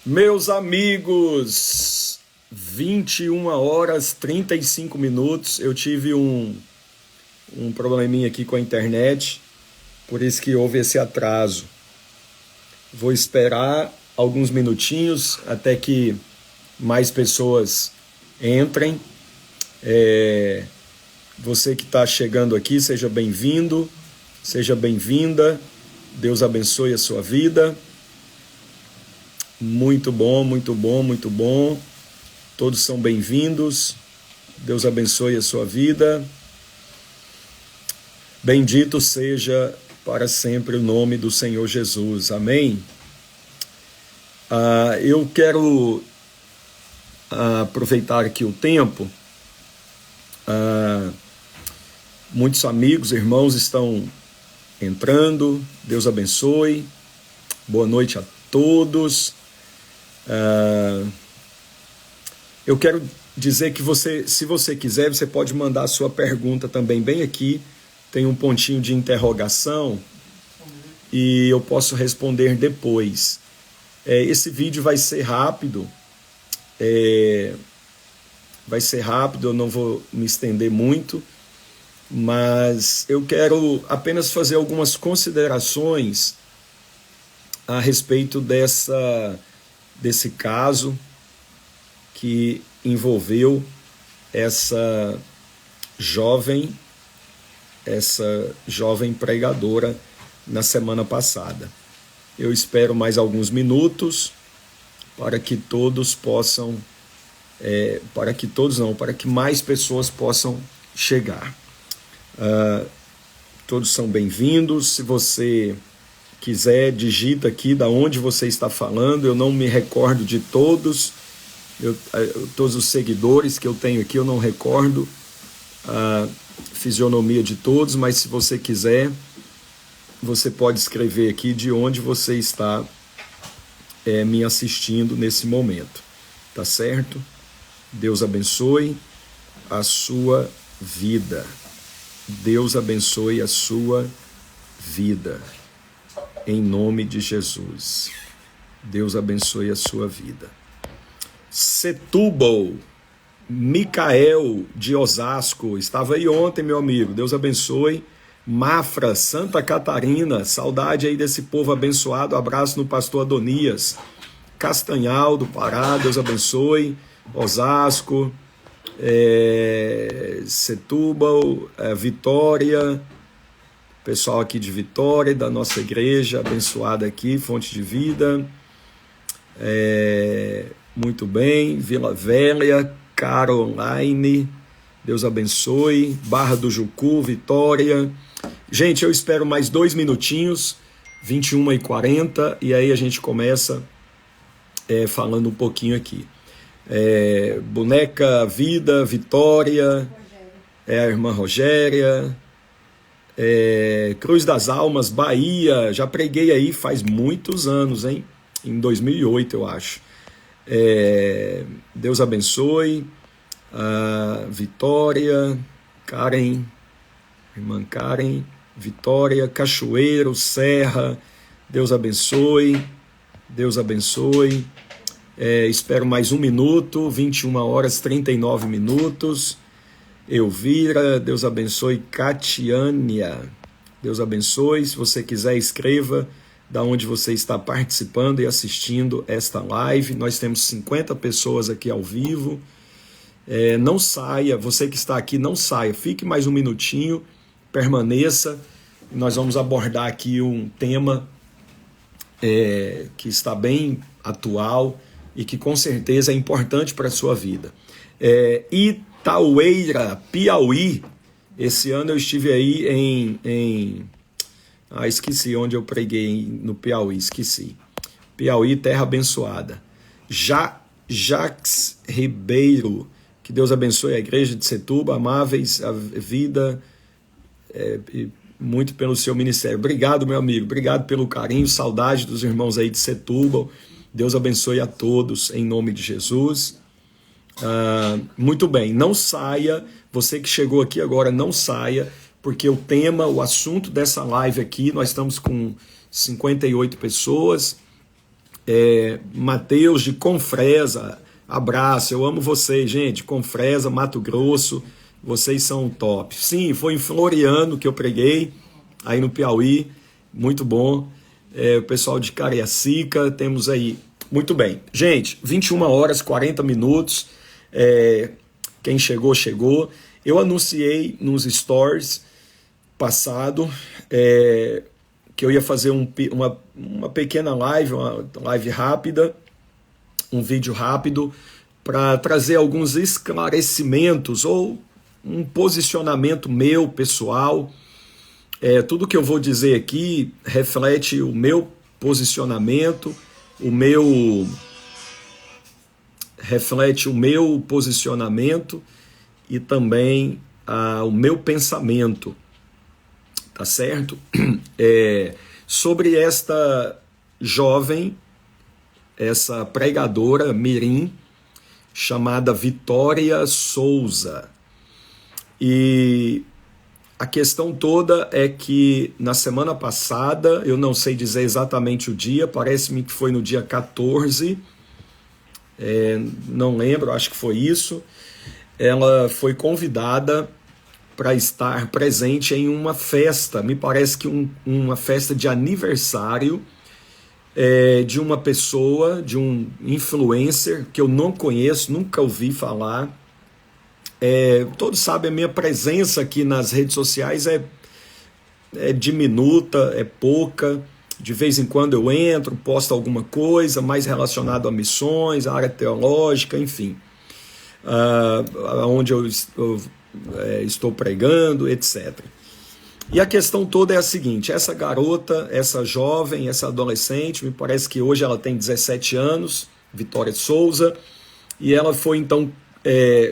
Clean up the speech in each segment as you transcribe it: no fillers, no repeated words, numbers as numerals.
Meus amigos, 21 horas 35 minutos. Eu tive um probleminha aqui com a internet, por isso que houve esse atraso. Vou esperar alguns minutinhos até que mais pessoas entrem. Você que está chegando aqui, seja bem-vindo, seja bem-vinda. Deus abençoe a sua vida. Muito bom, muito bom, muito bom. Todos são bem-vindos. Deus abençoe a sua vida. Bendito seja para sempre o nome do Senhor Jesus. Amém? Eu quero aproveitar aqui o tempo. Muitos amigos, irmãos estão entrando. Deus abençoe. Boa noite a todos. Eu quero dizer que se você quiser, você pode mandar a sua pergunta também bem aqui. Tem um pontinho de interrogação e eu posso responder depois. Esse vídeo vai ser rápido. Eu não vou me estender muito, mas eu quero apenas fazer algumas considerações a respeito desse caso que envolveu essa jovem pregadora na semana passada. Eu espero mais alguns minutos para que todos possam, para que mais pessoas possam chegar. Todos são bem-vindos. Se você quiser, digita aqui da onde você está falando. Eu não me recordo de todos os seguidores que eu tenho aqui, eu não recordo a fisionomia de todos, mas se você quiser, você pode escrever aqui de onde você está me assistindo nesse momento, tá certo? Deus abençoe a sua vida. Deus abençoe a sua vida. Em nome de Jesus. Deus abençoe a sua vida. Setúbal, Micael de Osasco, estava aí ontem, meu amigo. Deus abençoe. Mafra, Santa Catarina, saudade aí desse povo abençoado. Abraço no pastor Adonias. Castanhal do Pará, Deus abençoe. Osasco, Setúbal, Vitória. Pessoal aqui de Vitória, da nossa igreja, abençoada aqui, Fonte de Vida. Muito bem. Vila Velha, Caroline, Deus abençoe. Barra do Jucu, Vitória. Gente, eu espero mais 2 minutinhos, 21h40, e aí a gente começa falando um pouquinho aqui. Boneca Vida, Vitória, a irmã Rogéria. Cruz das Almas, Bahia, já preguei aí faz muitos anos, hein? Em 2008, eu acho. Deus abençoe. Vitória, Karen, irmã Karen, Vitória, Cachoeiro, Serra, Deus abençoe. Deus abençoe. Espero mais 1 minuto, 21 horas 39 minutos. Elvira, Deus abençoe. Catiânia, Deus abençoe. Se você quiser, escreva da onde você está participando e assistindo esta live. Nós temos 50 pessoas aqui ao vivo. Não saia, você que está aqui, não saia. Fique mais 1 minutinho, permaneça. Nós vamos abordar aqui um tema que está bem atual e que com certeza é importante para a sua vida. Itaueira, Piauí. Esse ano eu estive aí esqueci onde eu preguei no Piauí, esqueci. Piauí, terra abençoada. Jacques Ribeiro, que Deus abençoe a igreja de Setúbal, amáveis, a vida, muito pelo seu ministério. Obrigado, meu amigo, obrigado pelo carinho, saudade dos irmãos aí de Setúbal. Deus abençoe a todos, em nome de Jesus. Muito bem, não saia, você que chegou aqui agora, não saia, porque o tema, o assunto dessa live aqui, nós estamos com 58 pessoas, Matheus de Confresa, abraço, eu amo vocês, gente. Confresa, Mato Grosso, vocês são top. Sim, foi em Floriano que eu preguei, aí no Piauí, muito bom. O pessoal de Cariacica, temos aí. Muito bem. Gente, 21 horas, 40 minutos. Quem chegou, chegou. Eu anunciei nos stories passado que eu ia fazer uma pequena live, uma live rápida, um vídeo rápido, para trazer alguns esclarecimentos ou um posicionamento meu, pessoal. Tudo que eu vou dizer aqui reflete o meu posicionamento, reflete o meu posicionamento e também o meu pensamento, tá certo? Sobre esta jovem, essa pregadora mirim, chamada Vitória Souza. E a questão toda é que na semana passada, eu não sei dizer exatamente o dia, parece-me que foi no dia 14, não lembro, acho que foi isso. Ela foi convidada para estar presente em uma festa, me parece que uma festa de aniversário de uma pessoa, de um influencer que eu não conheço, nunca ouvi falar. Todos sabem, a minha presença aqui nas redes sociais é diminuta, é pouca. De vez em quando eu entro, posto alguma coisa mais relacionada a missões, a área teológica, enfim. Onde eu estou pregando, etc. E a questão toda é a seguinte: essa garota, essa jovem, essa adolescente, me parece que hoje ela tem 17 anos, Vitória Souza, e ela foi então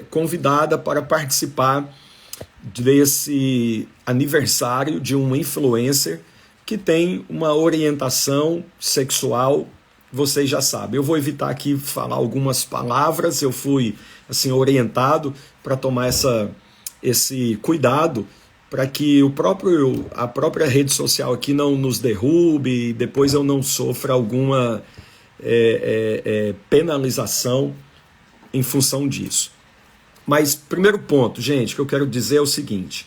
convidada para participar desse aniversário de um influencer que tem uma orientação sexual, vocês já sabem. Eu vou evitar aqui falar algumas palavras, eu fui assim orientado para tomar esse cuidado, para que a própria rede social aqui não nos derrube e depois eu não sofra alguma penalização em função disso. Mas primeiro ponto, gente, que eu quero dizer é o seguinte: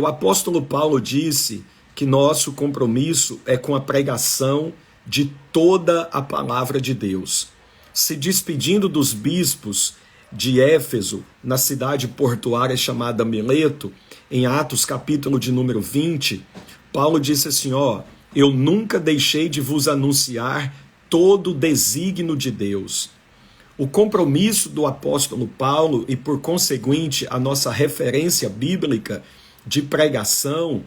o apóstolo Paulo disse que nosso compromisso é com a pregação de toda a palavra de Deus. Se despedindo dos bispos de Éfeso, na cidade portuária chamada Mileto, em Atos capítulo de número 20, Paulo disse assim: eu nunca deixei de vos anunciar todo o desígnio de Deus. O compromisso do apóstolo Paulo e, por conseguinte, a nossa referência bíblica de pregação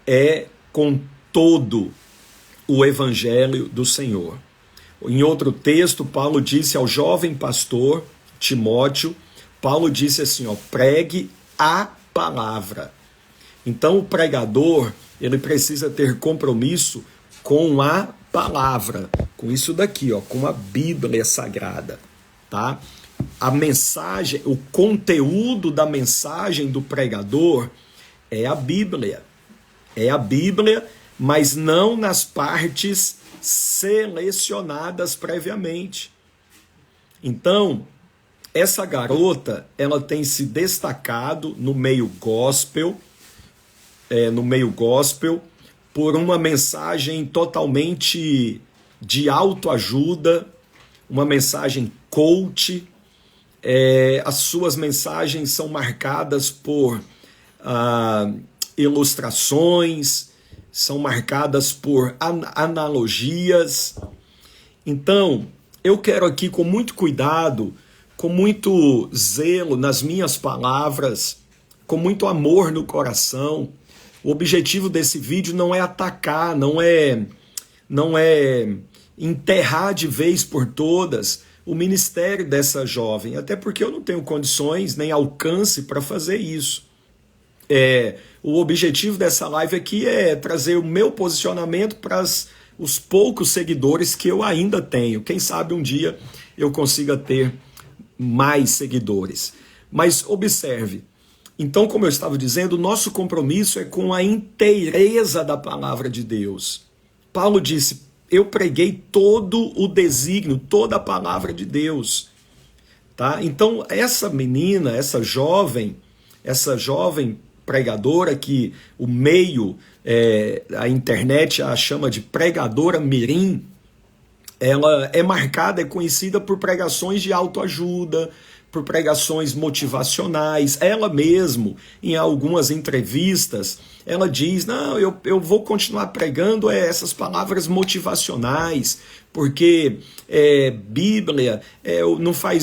é com todo o evangelho do Senhor. Em outro texto, Paulo disse ao jovem pastor Timóteo, Paulo disse assim, pregue a palavra. Então o pregador, ele precisa ter compromisso com a palavra, com isso daqui, com a Bíblia Sagrada, tá? A mensagem, o conteúdo da mensagem do pregador é a Bíblia, mas não nas partes selecionadas previamente. Então, essa garota, ela tem se destacado no meio gospel, por uma mensagem totalmente de autoajuda, uma mensagem coach. As suas mensagens são marcadas por ilustrações, são marcadas por analogias. Então, eu quero aqui, com muito cuidado, com muito zelo nas minhas palavras, com muito amor no coração. O objetivo desse vídeo não é atacar, não é enterrar de vez por todas o ministério dessa jovem, até porque eu não tenho condições nem alcance para fazer isso. O objetivo dessa live aqui é trazer o meu posicionamento para os poucos seguidores que eu ainda tenho. Quem sabe um dia eu consiga ter mais seguidores. Mas observe, então, como eu estava dizendo, o nosso compromisso é com a inteireza da palavra de Deus. Paulo disse, eu preguei todo o desígnio, toda a palavra de Deus. Tá? Então, essa menina, essa jovem pregadora, que o meio, a internet a chama de pregadora mirim, ela é marcada, é conhecida por pregações de autoajuda, por pregações motivacionais. Ela mesmo, em algumas entrevistas, ela diz, não, eu vou continuar pregando essas palavras motivacionais, porque Bíblia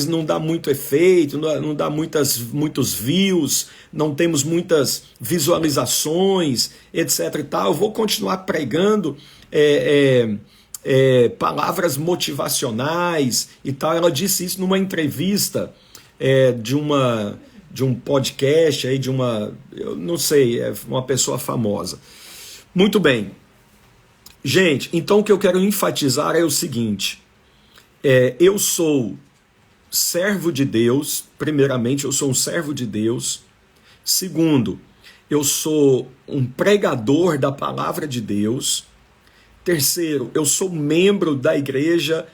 não dá muito efeito, não dá muitos views, não temos muitas visualizações, etc. e tal. Eu vou continuar pregando palavras motivacionais e tal. Ela disse isso numa entrevista de um podcast aí, eu não sei, uma pessoa famosa. Muito bem. Gente, então o que eu quero enfatizar é o seguinte, eu sou servo de Deus. Primeiramente, eu sou um servo de Deus. Segundo, eu sou um pregador da palavra de Deus. Terceiro, eu sou membro da Igreja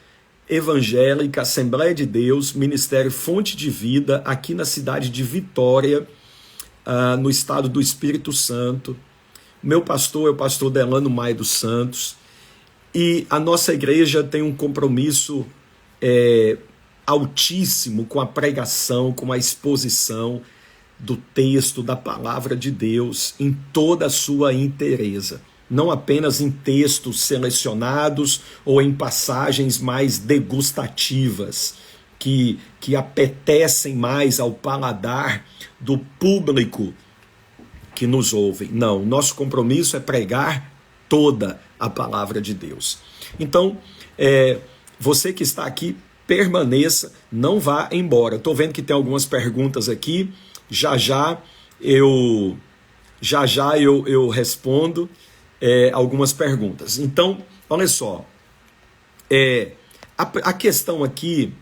Evangélica Assembleia de Deus, Ministério Fonte de Vida, aqui na cidade de Vitória, no estado do Espírito Santo. Meu pastor é o pastor Delano Maia dos Santos, e a nossa igreja tem um compromisso altíssimo com a pregação, com a exposição do texto, da palavra de Deus, em toda a sua inteireza. Não apenas em textos selecionados ou em passagens mais degustativas, que apetecem mais ao paladar do público que nos ouve. Não, nosso compromisso é pregar toda a palavra de Deus. Então, você que está aqui, permaneça, não vá embora. Estou vendo que tem algumas perguntas aqui, já já eu respondo algumas perguntas. Então, olha só, a questão aqui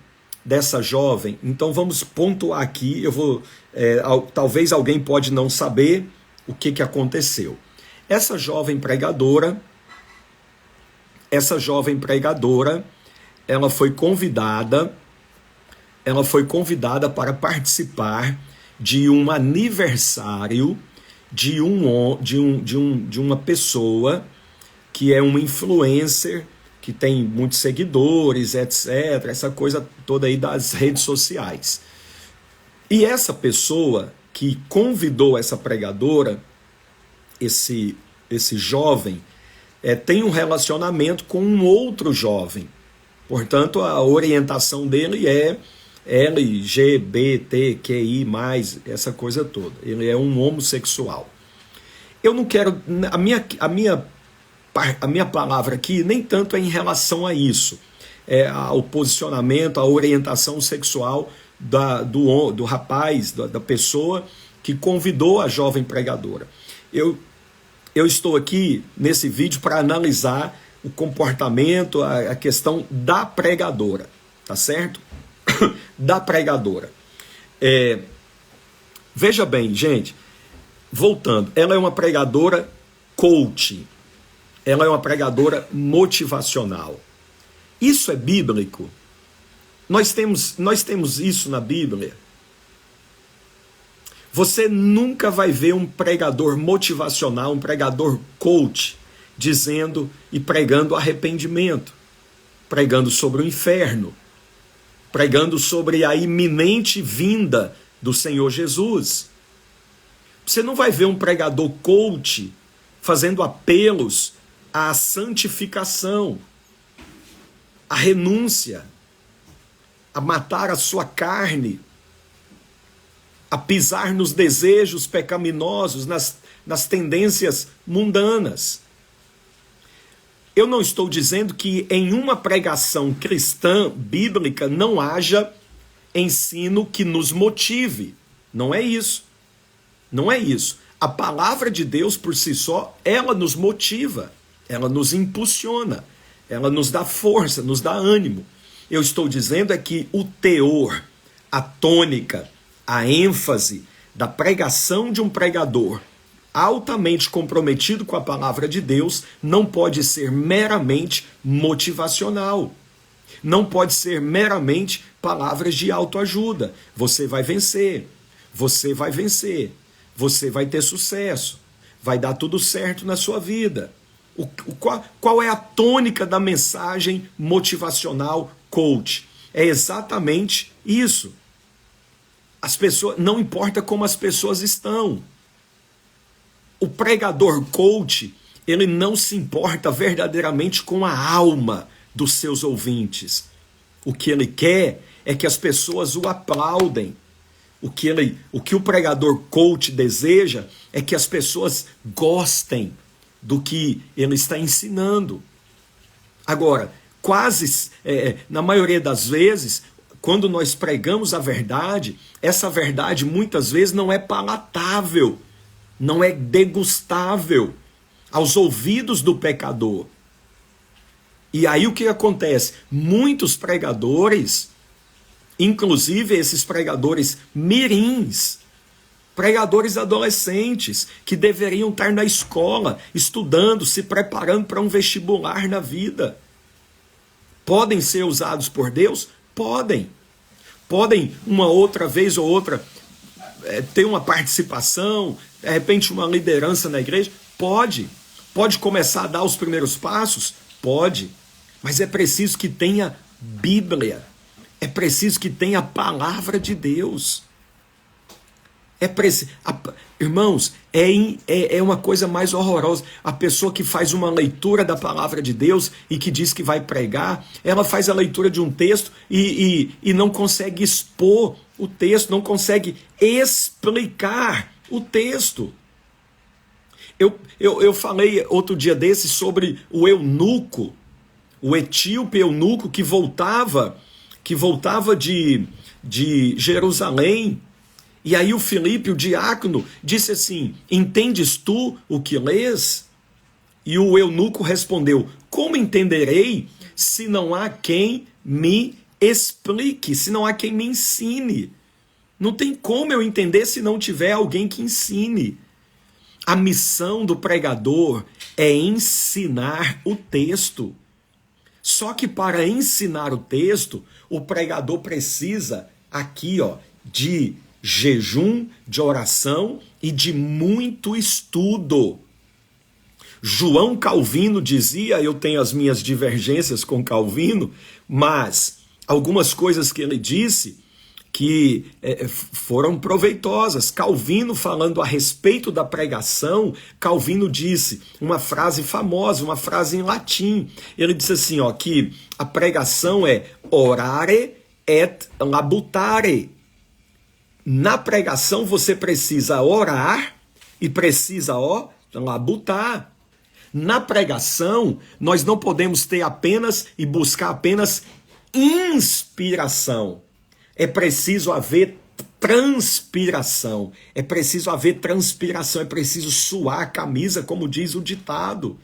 dessa jovem, então vamos pontuar aqui, talvez alguém pode não saber o que aconteceu. Essa jovem pregadora, ela foi convidada para participar de um aniversário de uma pessoa que é um influencer, que tem muitos seguidores, etc., essa coisa toda aí das redes sociais. E essa pessoa que convidou essa pregadora, esse jovem, tem um relacionamento com um outro jovem. Portanto, a orientação dele é LGBTQI+, essa coisa toda. Ele é um homossexual. Eu não quero... A minha palavra aqui nem tanto é em relação a isso. Ao posicionamento, à orientação sexual do rapaz, da pessoa que convidou a jovem pregadora. Eu estou aqui nesse vídeo para analisar o comportamento, a questão da pregadora, tá certo? Da pregadora. Veja bem, gente, voltando, ela é uma pregadora coach, ela é uma pregadora motivacional. Isso é bíblico? Nós temos isso na Bíblia. Você nunca vai ver um pregador motivacional, um pregador coach, dizendo e pregando arrependimento, pregando sobre o inferno, pregando sobre a iminente vinda do Senhor Jesus. Você não vai ver um pregador coach fazendo apelos à santificação, à renúncia, a matar a sua carne, a pisar nos desejos pecaminosos, nas tendências mundanas. Eu não estou dizendo que em uma pregação cristã, bíblica, não haja ensino que nos motive. Não é isso. Não é isso. A palavra de Deus por si só, ela nos motiva, ela nos impulsiona, ela nos dá força, nos dá ânimo. Eu estou dizendo que o teor, a tônica, a ênfase da pregação de um pregador altamente comprometido com a palavra de Deus não pode ser meramente motivacional. Não pode ser meramente palavras de autoajuda. Você vai vencer, você vai vencer, você vai ter sucesso, vai dar tudo certo na sua vida. Qual é a tônica da mensagem motivacional coach? É exatamente isso. As pessoas, não importa como as pessoas estão. O pregador coach, ele não se importa verdadeiramente com a alma dos seus ouvintes. O que ele quer é que as pessoas o aplaudem. O que o pregador coach deseja é que as pessoas gostem do que ele está ensinando. Agora, na maioria das vezes, quando nós pregamos a verdade, essa verdade muitas vezes não é palatável, não é degustável aos ouvidos do pecador. E aí o que acontece? Muitos pregadores, inclusive esses pregadores mirins, pregadores adolescentes, que deveriam estar na escola, estudando, se preparando para um vestibular na vida, podem ser usados por Deus? Podem. Podem, uma outra vez ou outra, ter uma participação, de repente uma liderança na igreja? Pode. Pode começar a dar os primeiros passos? Pode. Mas é preciso que tenha Bíblia. É preciso que tenha a palavra de Deus. Irmãos, é uma coisa mais horrorosa. A pessoa que faz uma leitura da palavra de Deus e que diz que vai pregar, ela faz a leitura de um texto e não consegue expor o texto, não consegue explicar o texto. Eu falei outro dia desse sobre o eunuco, o etíope eunuco que voltava de Jerusalém. E aí o Filipe, o diácono, disse assim: entendes tu o que lês? E o eunuco respondeu: como entenderei se não há quem me explique, se não há quem me ensine? Não tem como eu entender se não tiver alguém que ensine. A missão do pregador é ensinar o texto. Só que para ensinar o texto, o pregador precisa aqui, de jejum, de oração e de muito estudo. João Calvino dizia, eu tenho as minhas divergências com Calvino, mas algumas coisas que ele disse que foram proveitosas. Calvino, falando a respeito da pregação, Calvino disse uma frase famosa, uma frase em latim. Ele disse assim, que a pregação é orare et labutare. Na pregação você precisa orar e precisa labutar. Na pregação nós não podemos ter apenas e buscar apenas inspiração. É preciso haver transpiração. É preciso haver transpiração. É preciso suar a camisa, como diz o ditado.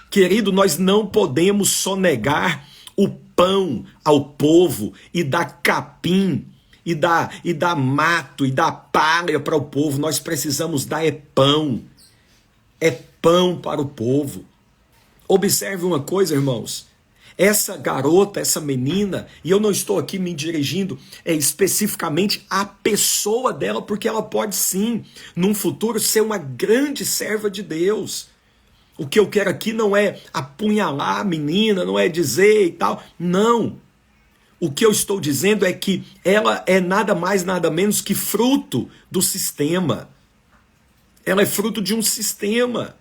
Querido, nós não podemos sonegar o pão ao povo e dar capim e dar mato e dar palha para o povo. Nós precisamos dar pão. É pão para o povo. Observe uma coisa, irmãos. Essa garota, essa menina, e eu não estou aqui me dirigindo especificamente à pessoa dela, porque ela pode sim, num futuro, ser uma grande serva de Deus. O que eu quero aqui não é apunhalar a menina, não é dizer e tal. Não. O que eu estou dizendo é que ela é nada mais, nada menos que fruto do sistema. Ela é fruto de um sistema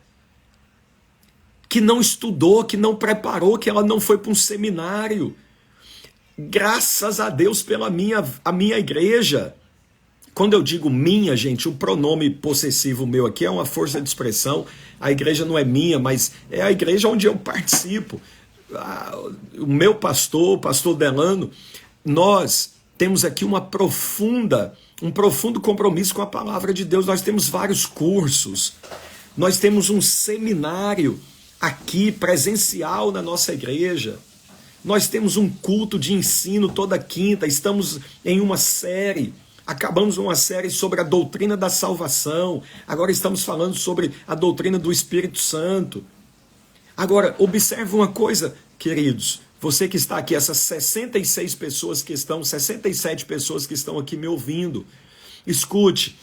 que não estudou, que não preparou, que ela não foi para um seminário. Graças a Deus pela a minha igreja. Quando eu digo minha, gente, o pronome possessivo meu aqui é uma força de expressão. A igreja não é minha, mas é a igreja onde eu participo. O meu pastor, o pastor Delano, nós temos aqui um profundo compromisso com a palavra de Deus. Nós temos vários cursos, nós temos um seminário aqui presencial na nossa igreja, nós temos um culto de ensino toda quinta, estamos em uma série Acabamos uma série sobre a doutrina da salvação. Agora estamos falando sobre a doutrina do Espírito Santo. Agora, observe uma coisa, queridos. Você que está aqui, essas 67 pessoas que estão aqui me ouvindo. Escute,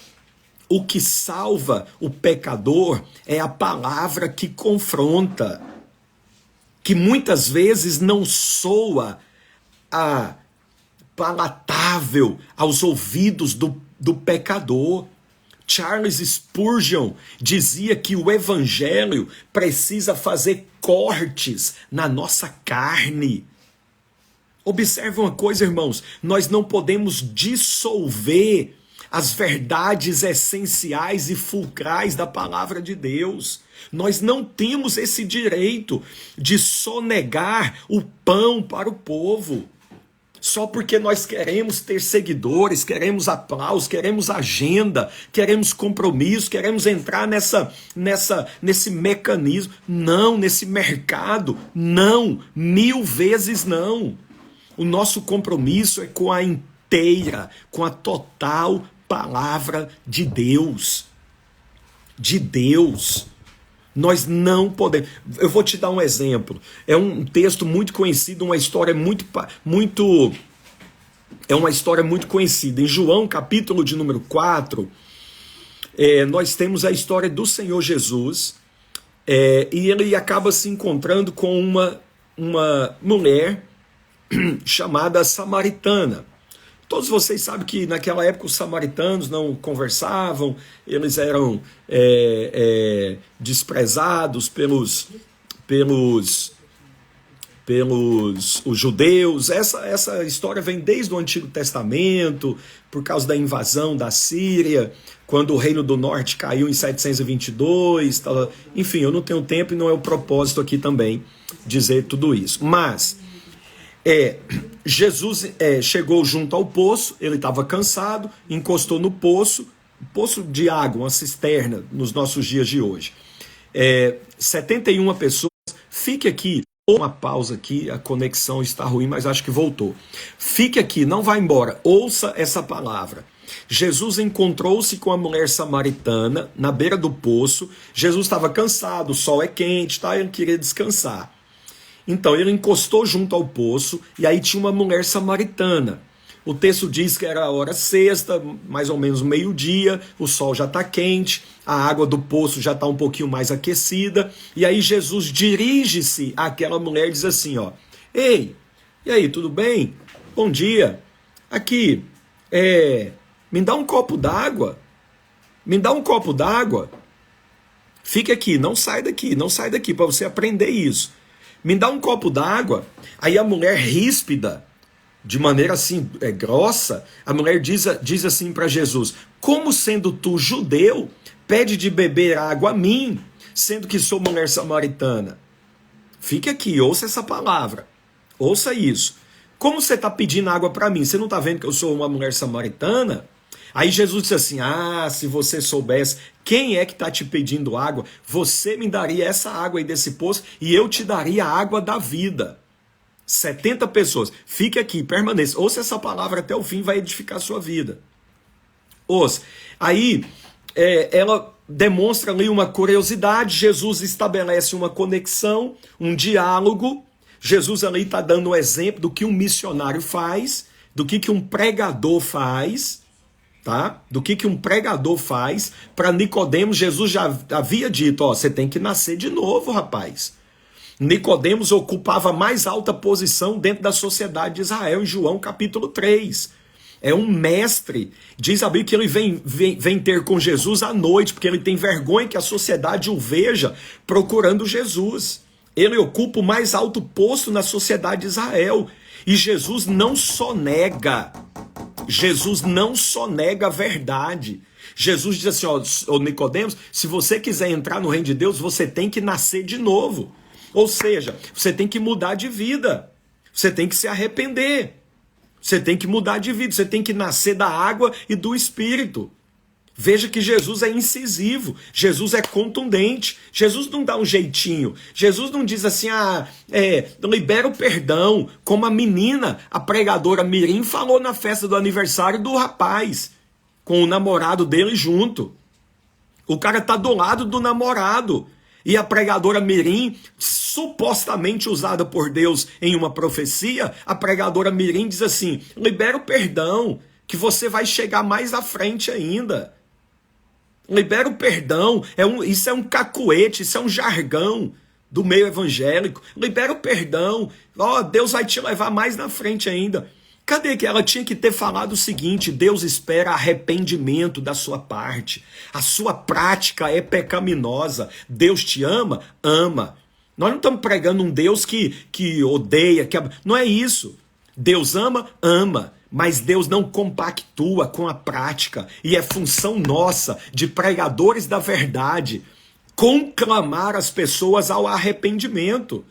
o que salva o pecador é a palavra que confronta, que muitas vezes não soa palatável aos ouvidos do pecador. Charles Spurgeon dizia que o evangelho precisa fazer cortes na nossa carne. Observe uma coisa, irmãos, nós não podemos dissolver as verdades essenciais e fulcrais da palavra de Deus. Nós não temos esse direito de sonegar o pão para o povo. Só porque nós queremos ter seguidores, queremos aplausos, queremos agenda, queremos compromisso, queremos entrar nesse mecanismo. Não, nesse mercado, não, 1000 vezes não. O nosso compromisso é com a inteira, com a total palavra de Deus. De Deus. Nós não podemos. Eu vou te dar um exemplo. É um texto muito conhecido, uma história é uma história muito conhecida. Em João, capítulo de número 4, nós temos a história do Senhor Jesus, e ele acaba se encontrando com uma mulher chamada samaritana. Todos vocês sabem que naquela época os samaritanos não conversavam, eles eram desprezados pelos os judeus. Essa história vem desde o Antigo Testamento, por causa da invasão da Síria, quando o Reino do Norte caiu em 722. Enfim, eu não tenho tempo e não é o propósito aqui também dizer tudo isso. Mas Jesus chegou junto ao poço, ele estava cansado, encostou no poço de água, uma cisterna nos nossos dias de hoje. 71 pessoas, fique aqui, uma pausa aqui, a conexão está ruim, mas acho que voltou. Fique aqui, não vá embora, ouça essa palavra. Jesus encontrou-se com a mulher samaritana na beira do poço. Jesus estava cansado, o sol é quente, ele queria descansar. Então ele encostou junto ao poço e aí tinha uma mulher samaritana. O texto diz que era a hora sexta, mais ou menos meio-dia, o sol já está quente, a água do poço já está um pouquinho mais aquecida. E aí Jesus dirige-se àquela mulher e diz assim, ei, e aí, tudo bem? Bom dia. Aqui, me dá um copo d'água. Me dá um copo d'água. Fique aqui, não sai daqui para você aprender isso. Me dá um copo d'água. Aí a mulher ríspida, de maneira assim grossa, a mulher diz assim para Jesus: como sendo tu judeu, pede de beber água a mim, sendo que sou mulher samaritana? Fique aqui, ouça essa palavra, ouça isso. Como você está pedindo água para mim? Você não está vendo que eu sou uma mulher samaritana? Aí Jesus disse assim: se você soubesse quem é que está te pedindo água, você me daria essa água aí desse poço e eu te daria a água da vida. 70 pessoas, fique aqui, permaneça, ouça essa palavra até o fim, vai edificar a sua vida. Ouça. Aí ela demonstra ali uma curiosidade, Jesus estabelece uma conexão, um diálogo. Jesus ali está dando um exemplo do que um missionário faz, do que um pregador faz, tá? Do que um pregador faz. Para Nicodemos, Jesus já havia dito, você tem que nascer de novo, rapaz. Nicodemos ocupava a mais alta posição dentro da sociedade de Israel, em João capítulo 3. É um mestre. Diz a Bíblia que ele vem ter com Jesus à noite, porque ele tem vergonha que a sociedade o veja procurando Jesus. Ele ocupa o mais alto posto na sociedade de Israel. E Jesus não sonega a verdade. Jesus diz assim, Nicodemos, se você quiser entrar no reino de Deus, você tem que nascer de novo. Ou seja, você tem que mudar de vida. Você tem que se arrepender. Você tem que mudar de vida. Você tem que nascer da água e do Espírito. Veja que Jesus é incisivo. Jesus é contundente. Jesus não dá um jeitinho. Jesus não diz assim, libera o perdão. Como a menina, a pregadora Mirim, falou na festa do aniversário do rapaz. com o namorado dele junto. O cara tá do lado do namorado. E a pregadora mirim, supostamente usada por Deus em uma profecia, a pregadora mirim diz assim: libera o perdão, que você vai chegar mais à frente ainda. Libera o perdão, isso é um cacuete, isso é um jargão do meio evangélico. Libera o perdão, Deus vai te levar mais na frente ainda. Cadê que ela tinha que ter falado o seguinte: Deus espera arrependimento da sua parte. A sua prática é pecaminosa. Deus te ama? Ama. Nós não estamos pregando um Deus que odeia, não é isso. Deus ama? Ama. Mas Deus não compactua com a prática. E é função nossa, de pregadores da verdade, conclamar as pessoas ao arrependimento.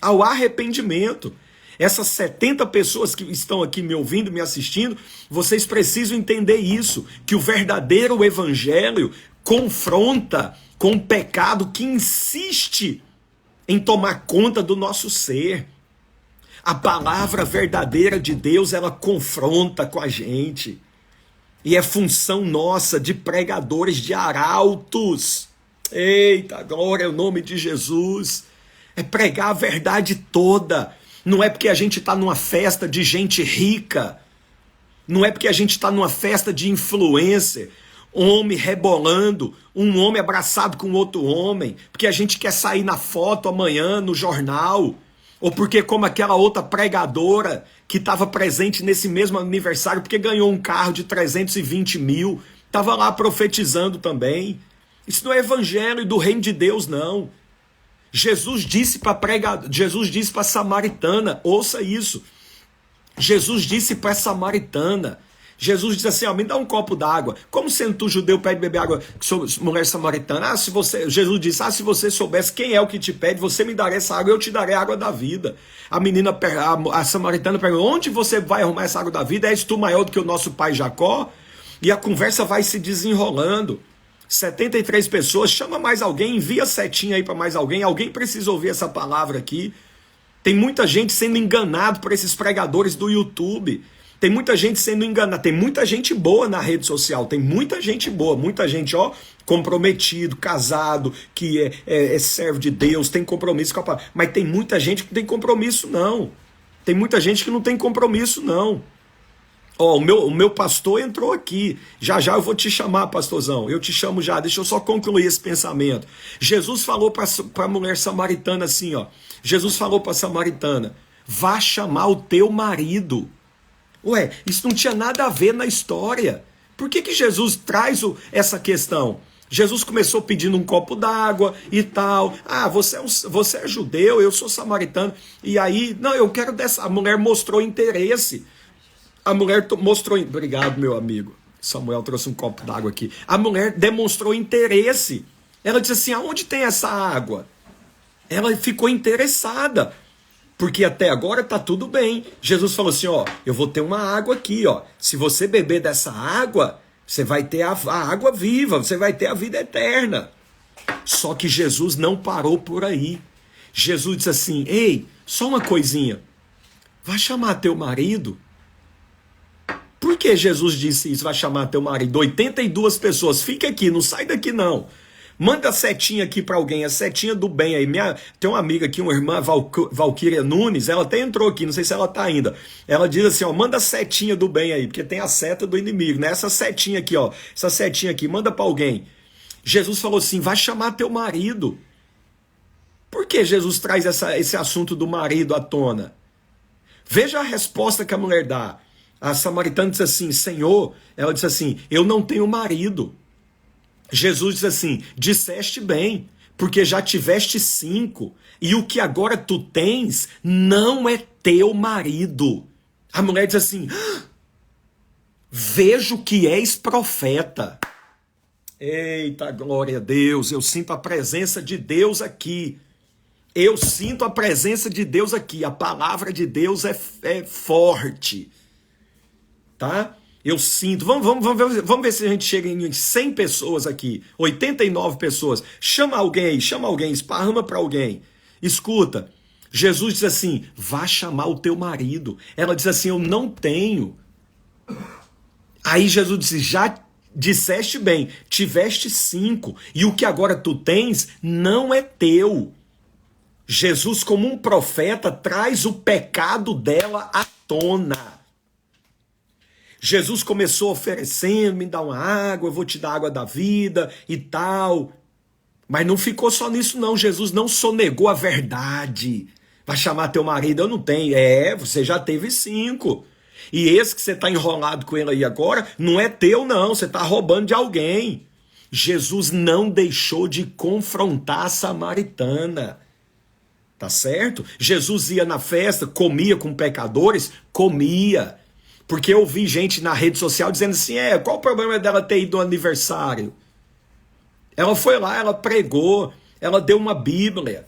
Ao arrependimento. Essas 70 pessoas que estão aqui me ouvindo, me assistindo, vocês precisam entender isso, que o verdadeiro evangelho confronta com o pecado que insiste em tomar conta do nosso ser. A palavra verdadeira de Deus, ela confronta com a gente. E é função nossa de pregadores de arautos. Eita, glória ao nome de Jesus. É pregar a verdade toda. Não é porque a gente está numa festa de gente rica. Não é porque a gente está numa festa de influencer. Homem rebolando, um homem abraçado com outro homem. Porque a gente quer sair na foto amanhã no jornal. Ou porque como aquela outra pregadora que estava presente nesse mesmo aniversário, porque ganhou um carro de 320 mil, estava lá profetizando também. Isso não é evangelho do reino de Deus, não. Jesus disse para a samaritana, ouça isso. Jesus disse para a samaritana, Jesus disse assim: me dá um copo d'água. Como sendo tu judeu pede beber água, mulher samaritana? Jesus disse: se você soubesse quem é o que te pede, você me daria essa água, eu te darei a água da vida. A samaritana perguntou: onde você vai arrumar essa água da vida? És tu maior do que o nosso pai Jacó? E a conversa vai se desenrolando. 73 pessoas, chama mais alguém, envia setinha aí para mais alguém precisa ouvir essa palavra aqui. Tem muita gente sendo enganado por esses pregadores do YouTube, tem muita gente sendo enganada, tem muita gente boa na rede social, tem muita gente boa, muita gente comprometido, casado, que é servo de Deus, tem compromisso com a palavra, mas tem muita gente que não tem compromisso não, tem muita gente que não tem compromisso não. O meu pastor entrou aqui. Já eu vou te chamar, pastorzão. Eu te chamo já. Deixa eu só concluir esse pensamento. Jesus falou para a mulher samaritana assim, Jesus falou para a samaritana: vá chamar o teu marido. Ué, isso não tinha nada a ver na história. Por que Jesus traz essa questão? Jesus começou pedindo um copo d'água e tal. Você é judeu, eu sou samaritano. E aí, não, eu quero dessa. A mulher mostrou interesse. A mulher mostrou... Obrigado, meu amigo. Samuel trouxe um copo d'água aqui. A mulher demonstrou interesse. Ela disse assim: aonde tem essa água? Ela ficou interessada. Porque até agora está tudo bem. Jesus falou assim: eu vou ter uma água aqui. Se você beber dessa água, você vai ter a água viva. Você vai ter a vida eterna. Só que Jesus não parou por aí. Jesus disse assim: ei, só uma coisinha. Vai chamar teu marido. Por que Jesus disse isso? Vai chamar teu marido? 82 pessoas. Fica aqui, não sai daqui não. Manda a setinha aqui para alguém, a setinha do bem aí. Tem uma amiga aqui, uma irmã, Valquíria Nunes, ela até entrou aqui, não sei se ela tá ainda. Ela diz assim, manda a setinha do bem aí, porque tem a seta do inimigo, né? Essa setinha aqui, essa setinha aqui, manda para alguém. Jesus falou assim: vai chamar teu marido. Por que Jesus traz esse assunto do marido à tona? Veja a resposta que a mulher dá. A samaritana disse assim: Senhor, ela disse assim: eu não tenho marido. Jesus disse assim: disseste bem, porque já tiveste 5, e o que agora tu tens não é teu marido. A mulher diz assim: vejo que és profeta. Eita, glória a Deus, eu sinto a presença de Deus aqui. Eu sinto a presença de Deus aqui. A palavra de Deus é forte. Tá? Eu sinto. Vamos ver se a gente chega em 100 pessoas aqui. 89 pessoas. Chama alguém, esparrama para alguém. Escuta. Jesus diz assim: vá chamar o teu marido. Ela diz assim: eu não tenho. Aí Jesus disse: já Disseste bem, tiveste 5, e o que agora tu tens não é teu. Jesus, como um profeta, traz o pecado dela à tona. Jesus começou oferecendo, me dá uma água, eu vou te dar a água da vida e tal. Mas não ficou só nisso não, Jesus não sonegou a verdade. Vai chamar teu marido, eu não tenho. Você já teve 5. E esse que você está enrolado com ele aí agora, não é teu não, você está roubando de alguém. Jesus não deixou de confrontar a samaritana. Tá certo? Jesus ia na festa, comia com pecadores? Comia. Porque eu vi gente na rede social dizendo assim, qual o problema dela ter ido no aniversário? Ela foi lá, ela pregou, ela deu uma Bíblia.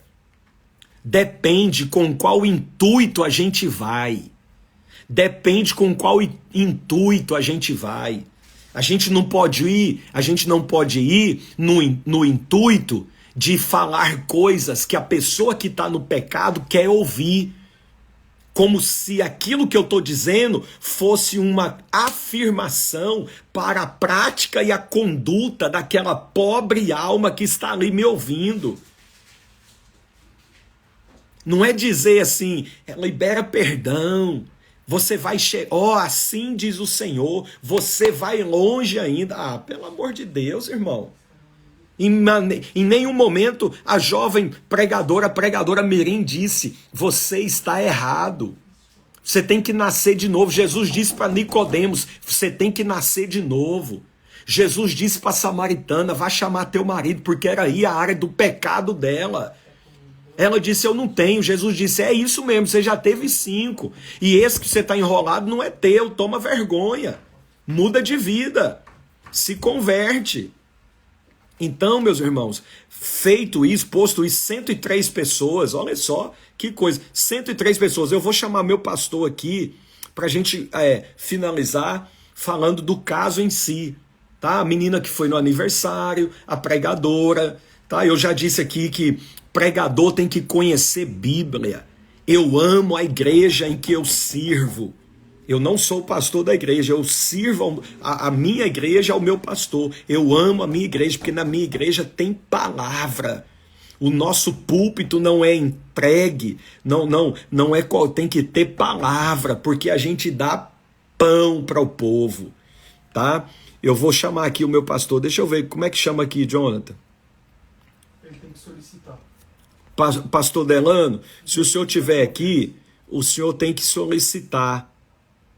Depende com qual intuito a gente vai. Depende com qual intuito a gente vai. A gente não pode ir no intuito de falar coisas que a pessoa que está no pecado quer ouvir. Como se aquilo que eu estou dizendo fosse uma afirmação para a prática e a conduta daquela pobre alma que está ali me ouvindo. Não é dizer assim, libera perdão, você vai assim diz o Senhor, você vai longe ainda. Pelo amor de Deus, irmão. Em nenhum momento a jovem pregadora Mirim disse, você está errado. Você tem que nascer de novo. Jesus disse para Nicodemos, você tem que nascer de novo. Jesus disse para a samaritana, vai chamar teu marido, porque era aí a área do pecado dela. Ela disse, eu não tenho. Jesus disse, é isso mesmo, você já teve 5. E esse que você está enrolado não é teu, toma vergonha. Muda de vida. Se converte. Então, meus irmãos, feito isso, posto isso, 103 pessoas, olha só que coisa, 103 pessoas. Eu vou chamar meu pastor aqui para a gente finalizar falando do caso em si, tá? A menina que foi no aniversário, a pregadora, tá? Eu já disse aqui que pregador tem que conhecer Bíblia. Eu amo a igreja em que eu sirvo. Eu não sou pastor da igreja, eu sirvo a minha igreja ao meu pastor. Eu amo a minha igreja, porque na minha igreja tem palavra. O nosso púlpito não é entregue, não é qual tem que ter palavra, porque a gente dá pão para o povo, tá? Eu vou chamar aqui o meu pastor, deixa eu ver, como é que chama aqui, Jonathan? Ele tem que solicitar. Pastor Delano, se o senhor estiver aqui, o senhor tem que solicitar.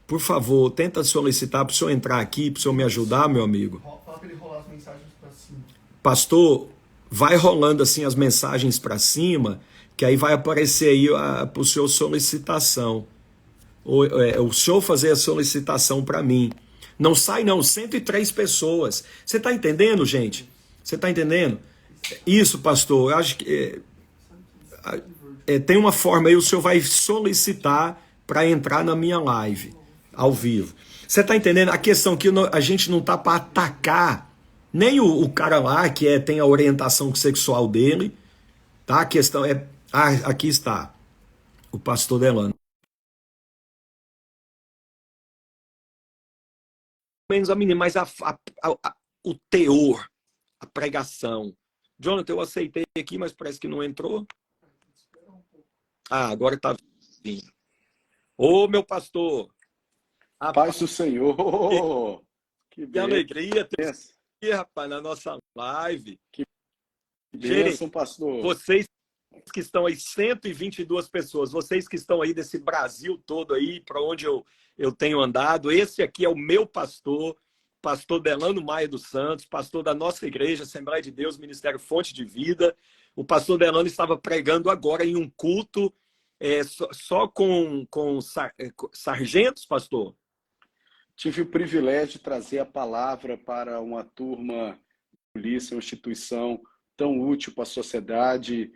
Por favor, tenta solicitar para o senhor entrar aqui, para o senhor me ajudar, meu amigo. Fala para ele rolar as mensagens para cima. Pastor, vai rolando assim as mensagens para cima, que aí vai aparecer aí para o senhor solicitação. O senhor fazer a solicitação para mim. Não sai não, 103 pessoas. Você está entendendo, gente? Você está entendendo? Isso, pastor, eu acho que tem uma forma aí, o senhor vai solicitar para entrar na minha live. Ao vivo. Você está entendendo? A questão que a gente não está para atacar nem o cara lá que tem a orientação sexual dele, tá? A questão é... aqui está. O pastor Delano. Menos a menina, mas o teor, a pregação. Jonathan, eu aceitei aqui, mas parece que não entrou. Agora está vindo. Ô, meu pastor... A paz do Senhor! Que alegria ter você aqui, rapaz, na nossa live. Que bênção, pastor. Vocês que estão aí, 122 pessoas, vocês que estão aí desse Brasil todo aí, para onde eu tenho andado, esse aqui é o meu pastor, pastor Delano Maia dos Santos, pastor da nossa igreja, Assembleia de Deus, Ministério Fonte de Vida. O pastor Delano estava pregando agora em um culto só com sargentos, pastor? Tive o privilégio de trazer a palavra para uma turma de polícia, uma instituição tão útil para a sociedade.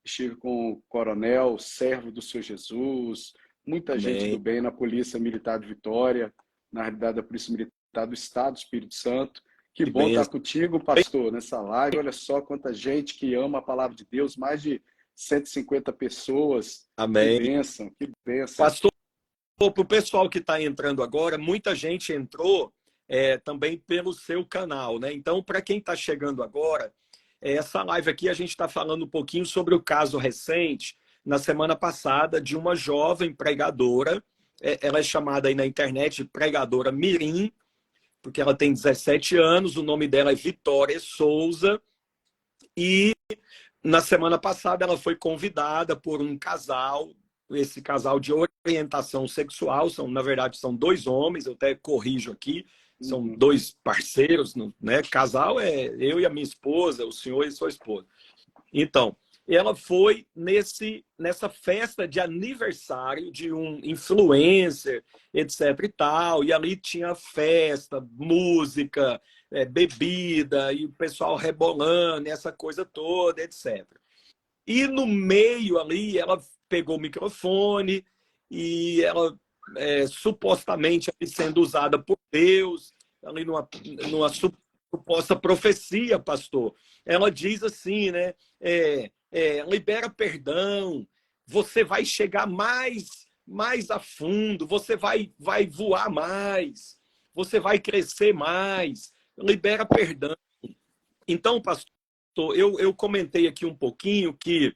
Estive com o coronel, servo do Senhor Jesus, muita gente do bem na Polícia Militar de Vitória, na realidade da Polícia Militar do Estado do Espírito Santo. Que bom estar contigo, pastor, nessa live. Olha só quanta gente que ama a palavra de Deus, mais de 150 pessoas. Amém. Que bênção, que bênção. Pastor, para o pessoal que está entrando agora, muita gente entrou também pelo seu canal, né? Então, para quem está chegando agora, essa live aqui a gente está falando um pouquinho sobre o caso recente, na semana passada, de uma jovem pregadora. Ela é chamada aí na internet de pregadora Mirim, porque ela tem 17 anos, o nome dela é Vitória Souza, e na semana passada ela foi convidada por um casal, esse casal de orientação sexual, na verdade são dois homens, eu até corrijo aqui, são dois parceiros, né? Casal é eu e a minha esposa, o senhor e sua esposa. Então, ela foi nessa festa de aniversário de um influencer, etc e tal, e ali tinha festa, música, bebida, e o pessoal rebolando, essa coisa toda, etc. E no meio ali, ela pegou o microfone e ela, supostamente sendo usada por Deus, ali numa suposta profecia, pastor, ela diz assim, né? Libera perdão, você vai chegar mais a fundo, você vai voar mais, você vai crescer mais, libera perdão. Então, pastor, eu comentei aqui um pouquinho que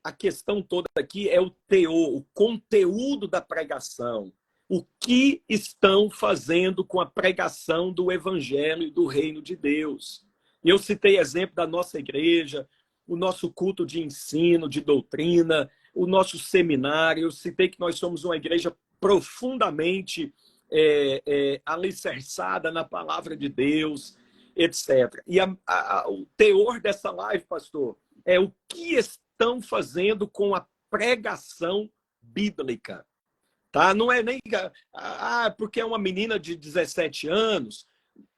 a questão toda aqui é o teor, o conteúdo da pregação. O que estão fazendo com a pregação do evangelho e do reino de Deus? Eu citei exemplo da nossa igreja, o nosso culto de ensino, de doutrina, o nosso seminário. Eu citei que nós somos uma igreja profundamente alicerçada na palavra de Deus, etc. E o teor dessa live, pastor, é o que estão fazendo com a pregação bíblica. Tá? Não é nem porque é uma menina de 17 anos.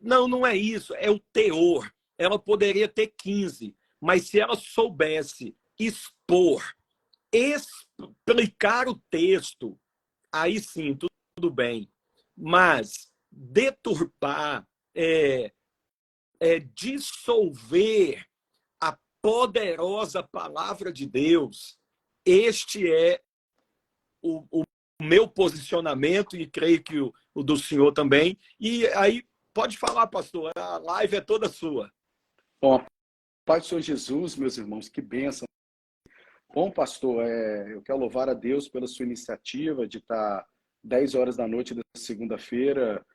Não, não é isso. É o teor. Ela poderia ter 15, mas se ela soubesse expor, explicar o texto, aí sim, tudo bem. Mas deturpar, dissolver a poderosa palavra de Deus, este é o meu posicionamento, e creio que o do senhor também. E aí, pode falar, pastor, a live é toda sua. Bom, Pai do Senhor Jesus, meus irmãos, que bênção. Bom, pastor, eu quero louvar a Deus pela sua iniciativa de estar 10 horas da noite da segunda-feira,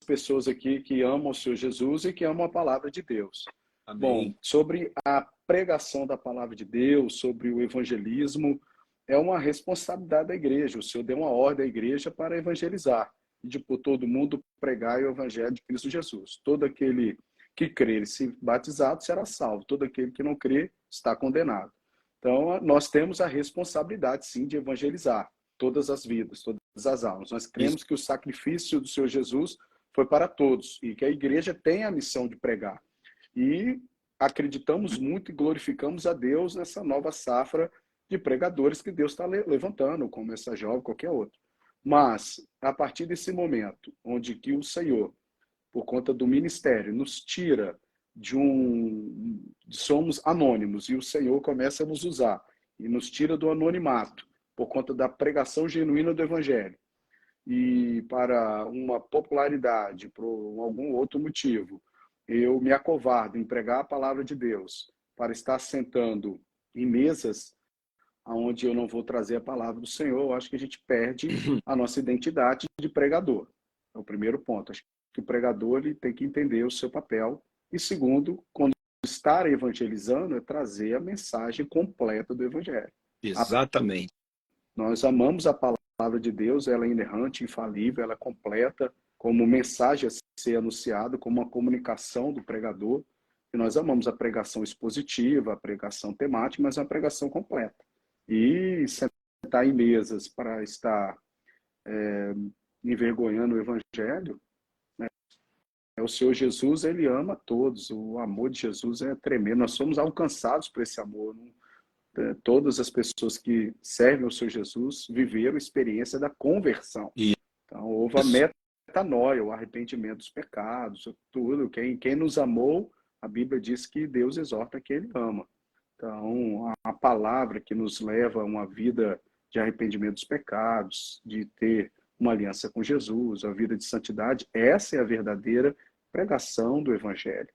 pessoas aqui que amam o Senhor Jesus e que amam a palavra de Deus. Amém. Bom, sobre a pregação da palavra de Deus, sobre o evangelismo, é uma responsabilidade da igreja. O Senhor deu uma ordem à igreja para evangelizar, de por todo mundo pregar o evangelho de Cristo Jesus. Todo aquele que crer e se batizado será salvo. Todo aquele que não crer está condenado. Então, nós temos a responsabilidade, sim, de evangelizar todas as vidas, todas as almas. Nós cremos que o sacrifício do Senhor Jesus foi para todos e que a igreja tem a missão de pregar. E acreditamos muito e glorificamos a Deus nessa nova safra de pregadores que Deus está levantando, como essa jovem, qualquer outro. Mas, a partir desse momento, onde que o Senhor, por conta do ministério, nos tira somos anônimos, e o Senhor começa a nos usar, e nos tira do anonimato, por conta da pregação genuína do Evangelho, e para uma popularidade, por algum outro motivo, eu me acovardo em pregar a palavra de Deus, para estar sentando em mesas onde eu não vou trazer a palavra do Senhor, eu acho que a gente perde a nossa identidade de pregador. É o primeiro ponto. Acho que o pregador ele tem que entender o seu papel. E segundo, quando estar evangelizando, é trazer a mensagem completa do Evangelho. Exatamente. Nós amamos a palavra de Deus, ela é inerrante, infalível, ela é completa, como mensagem a ser anunciada, como uma comunicação do pregador. E nós amamos a pregação expositiva, a pregação temática, mas a pregação completa. E sentar em mesas para estar envergonhando o Evangelho, né? O Senhor Jesus, ele ama todos. O amor de Jesus é tremendo. Nós somos alcançados por esse amor. Todas as pessoas que servem ao Senhor Jesus viveram a experiência da conversão. Então, houve a metanoia, o arrependimento dos pecados, tudo. Quem nos amou, a Bíblia diz que Deus exorta quem ele ama. Então, a palavra que nos leva a uma vida de arrependimento dos pecados, de ter uma aliança com Jesus, a vida de santidade. Essa é a verdadeira pregação do Evangelho.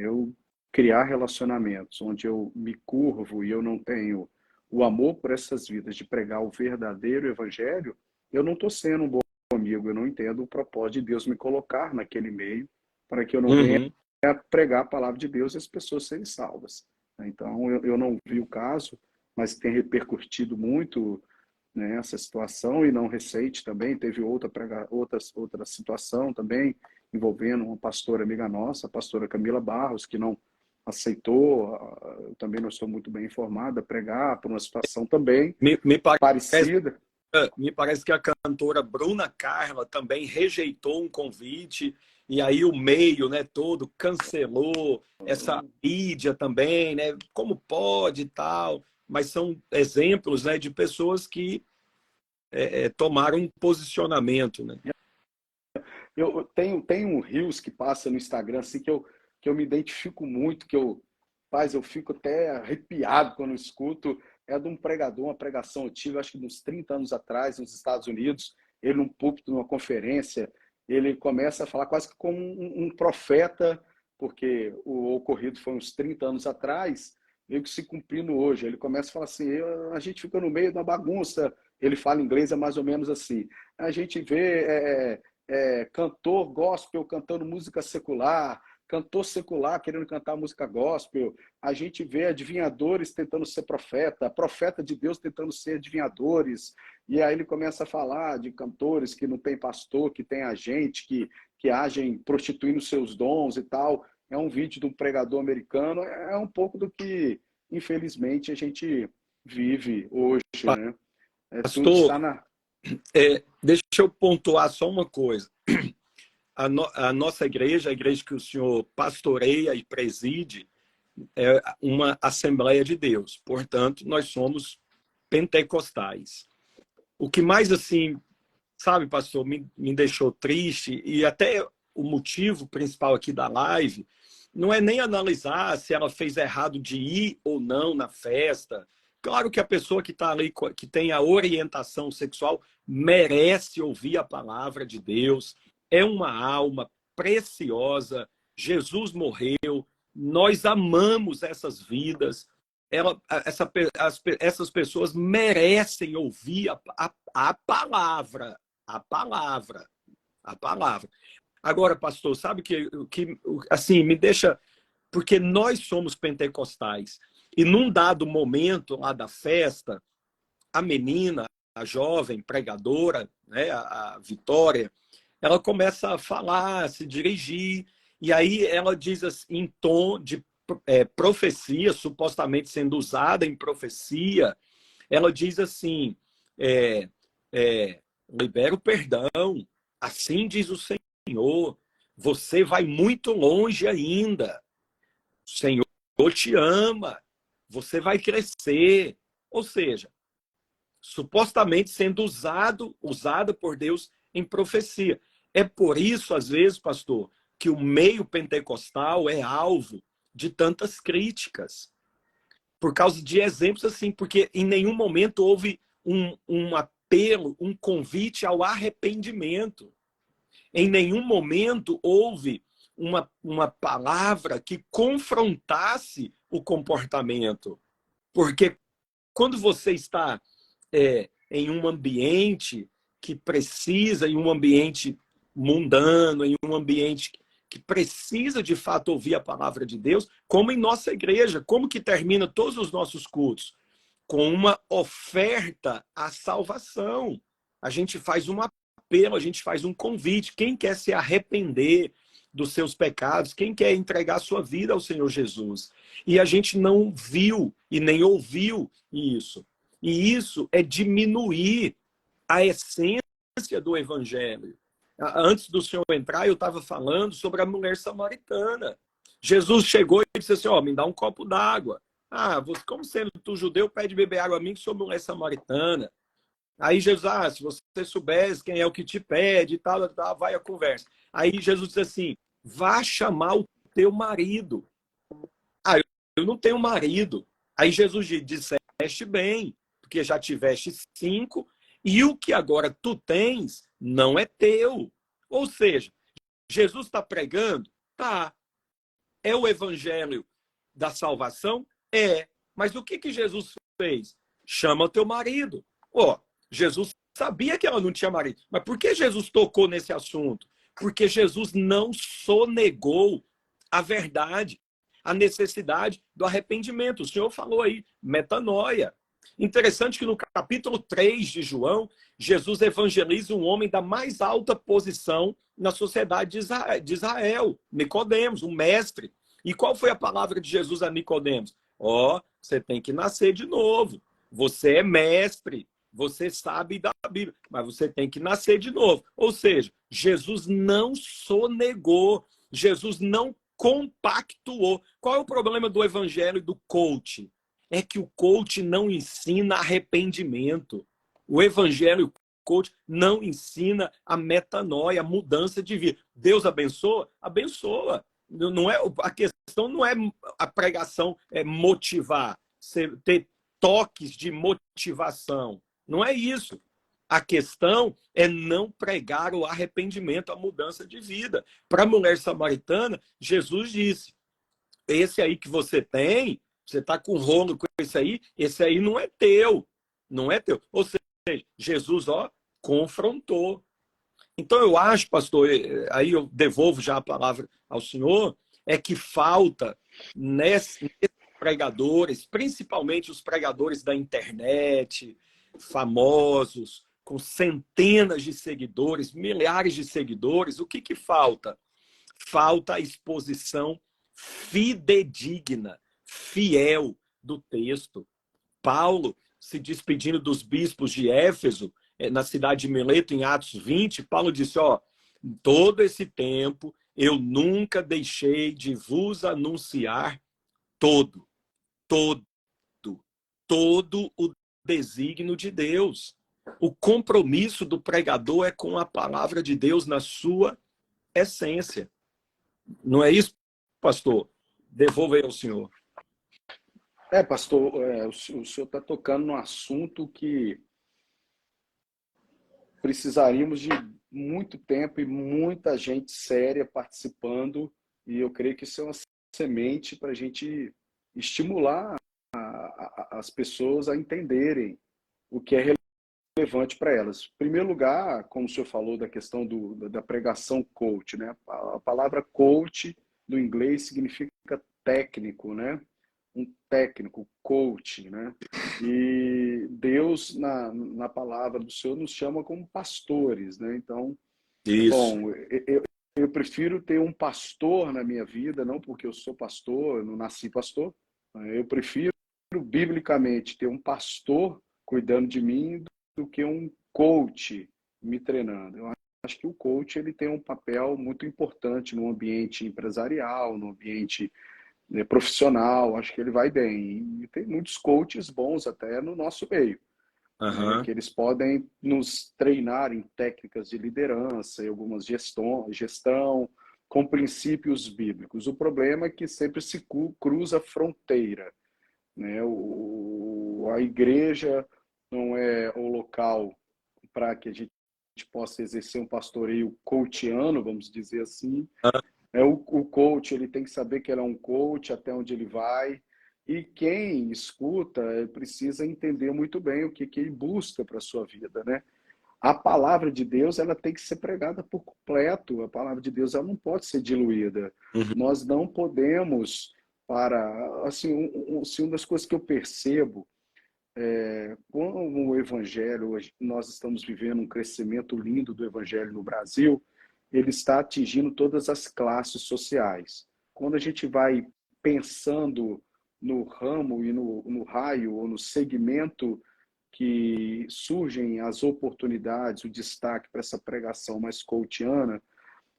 Eu criar relacionamentos onde eu me curvo e eu não tenho o amor por essas vidas de pregar o verdadeiro Evangelho, eu não estou sendo um bom amigo, eu não entendo o propósito de Deus me colocar naquele meio para que eu não venha pregar a palavra de Deus e as pessoas serem salvas. Então, eu não vi o caso, mas tem repercutido muito, né, essa situação, e não recente também, teve outra situação também, envolvendo uma pastora amiga nossa, a pastora Camila Barros, que não aceitou, eu também não sou muito bem informada, pregar por uma situação também parecida. Me parece que a cantora Bruna Carla também rejeitou um convite, e aí o meio, né, todo cancelou, essa mídia também, né, como pode e tal, mas são exemplos, né, de pessoas que tomaram um posicionamento, né? Eu tenho um Reels que passa no Instagram assim que eu me identifico muito, eu fico até arrepiado quando eu escuto. É de um pregador, uma pregação eu tive, acho que uns 30 anos atrás, nos Estados Unidos, ele num púlpito, numa conferência, ele começa a falar quase que como um profeta, porque o ocorrido foi uns 30 anos atrás, meio que se cumprindo hoje. Ele começa a falar assim, a gente fica no meio da bagunça, ele fala inglês, é mais ou menos assim, a gente vê cantor gospel cantando música secular, cantor secular querendo cantar música gospel, a gente vê adivinhadores tentando ser profeta de Deus tentando ser adivinhadores, e aí ele começa a falar de cantores que não tem pastor, que tem agente, que agem prostituindo seus dons e tal. É um vídeo de um pregador americano, é um pouco do que, infelizmente, a gente vive hoje, né? Tudo está na... Deixa eu pontuar só uma coisa. A nossa igreja, a igreja que o senhor pastoreia e preside, é uma Assembleia de Deus. Portanto, nós somos pentecostais. O que mais, assim, sabe, pastor, me deixou triste, e até o motivo principal aqui da live, não é nem analisar se ela fez errado de ir ou não na festa. Claro que a pessoa que está ali, que tem a orientação sexual, merece ouvir a palavra de Deus. É uma alma preciosa. Jesus morreu. Nós amamos essas vidas. Essas pessoas merecem ouvir a palavra. A palavra. A palavra. Agora, pastor, sabe que assim, me deixa... Porque nós somos pentecostais. E num dado momento lá da festa, a menina, a jovem pregadora, né, a Vitória, ela começa a falar, a se dirigir, e aí ela diz assim, em tom de profecia, supostamente sendo usada em profecia, ela diz assim, libera o perdão, assim diz o Senhor, você vai muito longe ainda, o Senhor te ama, você vai crescer. Ou seja, supostamente sendo usada por Deus em profecia. É por isso, às vezes, pastor, que o meio pentecostal é alvo de tantas críticas. Por causa de exemplos assim, porque em nenhum momento houve um apelo, um convite ao arrependimento. Em nenhum momento houve uma palavra que confrontasse o comportamento. Porque quando você está em um ambiente que precisa, em um ambiente mundano, em um ambiente que precisa de fato ouvir a palavra de Deus, como em nossa igreja, como que termina todos os nossos cultos? Com uma oferta à salvação. A gente faz um apelo, a gente faz um convite. Quem quer se arrepender dos seus pecados, quem quer entregar sua vida ao Senhor Jesus? E a gente não viu e nem ouviu isso. E isso é diminuir a essência do evangelho. Antes do senhor entrar, eu estava falando sobre a mulher samaritana. Jesus chegou e disse assim, me dá um copo d'água. Como sendo tu judeu, pede beber água a mim, que sou mulher samaritana. Aí Jesus, se você soubesse quem é o que te pede e tal, vai a conversa. Aí Jesus disse assim, vá chamar o teu marido. Eu não tenho marido. Aí Jesus disseste bem, porque já tiveste 5 E o que agora tu tens não é teu. Ou seja, Jesus está pregando? Tá. É o evangelho da salvação? É. Mas o que Jesus fez? Chama teu marido. Ó, Jesus sabia que ela não tinha marido. Mas por que Jesus tocou nesse assunto? Porque Jesus não sonegou a verdade, a necessidade do arrependimento. O Senhor falou aí, metanoia. Interessante que no capítulo 3 de João, Jesus evangeliza um homem da mais alta posição na sociedade de Israel, Nicodemos, um mestre. E qual foi a palavra de Jesus a Nicodemos? Ó, você tem que nascer de novo. Você é mestre, você sabe da Bíblia, mas você tem que nascer de novo. Ou seja, Jesus não sonegou, Jesus não compactuou. Qual é o problema do evangelho do coach? É que o coach não ensina arrependimento. O evangelho coach não ensina a metanoia, a mudança de vida. Deus abençoa? Abençoa. Não é, a questão não é a pregação é motivar, ter toques de motivação. Não é isso. A questão é não pregar o arrependimento, a mudança de vida. Para a mulher samaritana, Jesus disse, esse aí que você tem, você está com rolo com esse aí não é teu. Não é teu. Ou seja, Jesus, ó, confrontou. Então eu acho, pastor, aí eu devolvo já a palavra ao senhor, é que falta nesses pregadores, principalmente os pregadores da internet, famosos, com centenas de seguidores, milhares de seguidores, o que falta? Falta a exposição fidedigna, fiel do texto. Paulo, se despedindo dos bispos de Éfeso, na cidade de Mileto, em Atos 20, Paulo disse, ó, todo esse tempo eu nunca deixei de vos anunciar todo o desígnio de Deus. O compromisso do pregador é com a palavra de Deus na sua essência. Não é isso, pastor? Devolvo aí ao senhor. Pastor, o senhor está tocando num assunto que precisaríamos de muito tempo e muita gente séria participando, e eu creio que isso é uma semente para a gente estimular as pessoas a entenderem o que é relevante para elas. Em primeiro lugar, como o senhor falou da questão da pregação coach, né? A palavra coach do inglês significa técnico, né? Um técnico, coach, né? E Deus, na palavra do Senhor, nos chama como pastores, né? Então, Isso. bom, eu prefiro ter um pastor na minha vida, não porque eu sou pastor, eu não nasci pastor. Eu prefiro, biblicamente, ter um pastor cuidando de mim do que um coach me treinando. Eu acho que o coach ele tem um papel muito importante no ambiente empresarial, no ambiente profissional, acho que ele vai bem. E tem muitos coaches bons até no nosso meio, que eles podem nos treinar em técnicas de liderança, em algumas gestão, com princípios bíblicos. O problema é que sempre se cruza fronteira, né? A igreja não é o local para que a gente possa exercer um pastoreio coachiano, vamos dizer assim. O coach ele tem que saber que ele é um coach, até onde ele vai, e quem escuta precisa entender muito bem o que ele busca para a sua vida, né? A palavra de Deus ela tem que ser pregada por completo, a palavra de Deus ela não pode ser diluída. Nós não podemos, assim, uma das coisas que eu percebo, como o evangelho, hoje nós estamos vivendo um crescimento lindo do evangelho no Brasil, ele está atingindo todas as classes sociais. Quando a gente vai pensando no ramo e no raio ou no segmento que surgem as oportunidades, o destaque para essa pregação mais coachiana,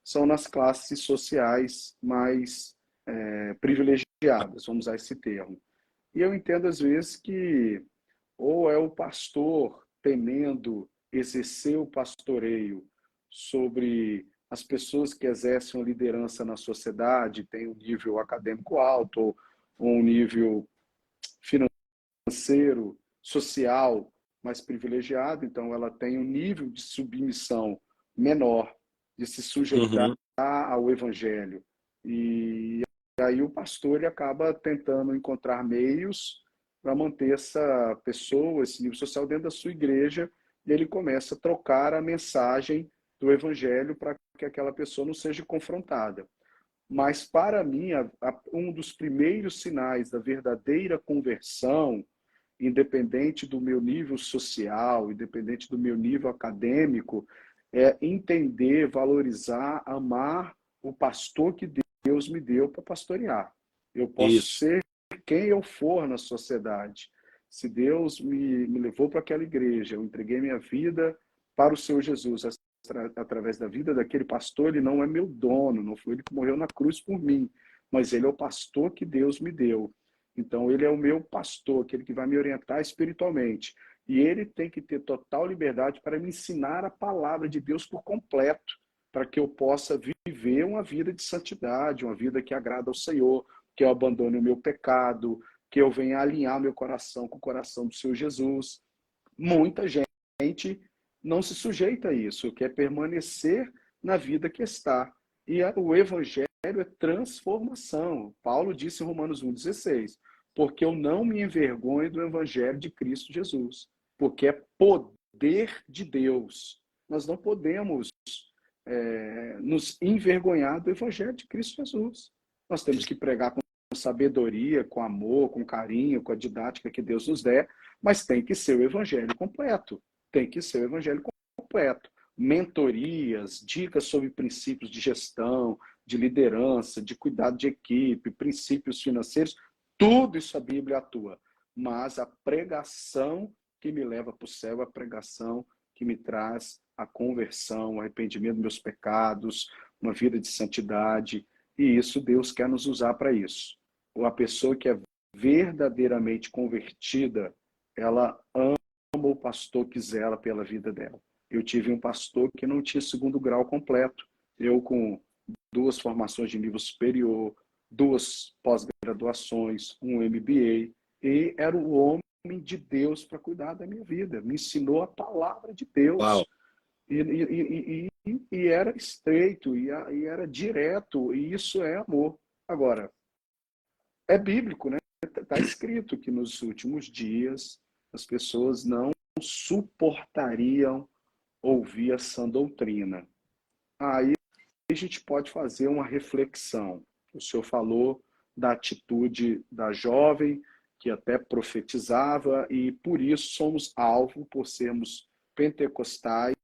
são nas classes sociais mais privilegiadas, vamos usar esse termo. E eu entendo às vezes que ou é o pastor temendo exercer o pastoreio sobre as pessoas que exercem a liderança na sociedade, tem um nível acadêmico alto, ou um nível financeiro, social mais privilegiado, então ela tem um nível de submissão menor, de se sujeitar Uhum. ao evangelho. E aí o pastor ele acaba tentando encontrar meios para manter essa pessoa, esse nível social dentro da sua igreja, e ele começa a trocar a mensagem do evangelho para que aquela pessoa não seja confrontada. Mas, para mim, um dos primeiros sinais da verdadeira conversão, independente do meu nível social, independente do meu nível acadêmico, é entender, valorizar, amar o pastor que Deus me deu para pastorear. Eu posso Isso. ser quem eu for na sociedade. Se Deus me levou para aquela igreja, eu entreguei minha vida para o Senhor Jesus, através da vida daquele pastor, ele não é meu dono, não foi ele que morreu na cruz por mim, mas ele é o pastor que Deus me deu. Então, ele é o meu pastor, aquele que vai me orientar espiritualmente. E ele tem que ter total liberdade para me ensinar a palavra de Deus por completo, para que eu possa viver uma vida de santidade, uma vida que agrada ao Senhor, que eu abandone o meu pecado, que eu venha alinhar meu coração com o coração do Senhor Jesus. Muita gente não se sujeita a isso, quer permanecer na vida que está. E o evangelho é transformação. Paulo disse em Romanos 1,16, porque eu não me envergonho do evangelho de Cristo Jesus, porque é poder de Deus. Nós não podemos nos envergonhar do evangelho de Cristo Jesus. Nós temos que pregar com sabedoria, com amor, com carinho, com a didática que Deus nos der, mas tem que ser o evangelho completo. Tem que ser o evangelho completo. Mentorias, dicas sobre princípios de gestão, de liderança, de cuidado de equipe, princípios financeiros, tudo isso a Bíblia atua. Mas a pregação que me leva para o céu, a pregação que me traz a conversão, o arrependimento dos meus pecados, uma vida de santidade, e isso Deus quer nos usar para isso. Uma pessoa que é verdadeiramente convertida, ela ama o pastor que zela pela vida dela. Eu tive um pastor que não tinha segundo grau completo. Eu com 2 formações de nível superior, 2 pós-graduações, um MBA, e era o homem de Deus para cuidar da minha vida. Me ensinou a palavra de Deus. Uau. E era estreito, e era direto, e isso é amor. Agora, é bíblico, né? Está escrito que nos últimos dias as pessoas não suportariam ouvir a sã doutrina. Aí a gente pode fazer uma reflexão. O senhor falou da atitude da jovem, que até profetizava, e por isso somos alvo, por sermos pentecostais,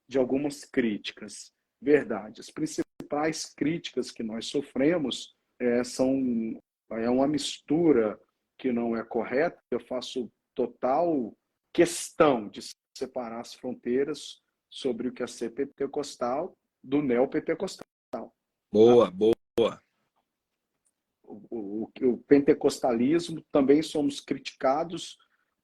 de algumas críticas. Verdade. As principais críticas que nós sofremos é uma mistura que não é correta. Eu faço total questão de separar as fronteiras sobre o que é ser pentecostal do neopentecostal. Boa, boa. O pentecostalismo também somos criticados,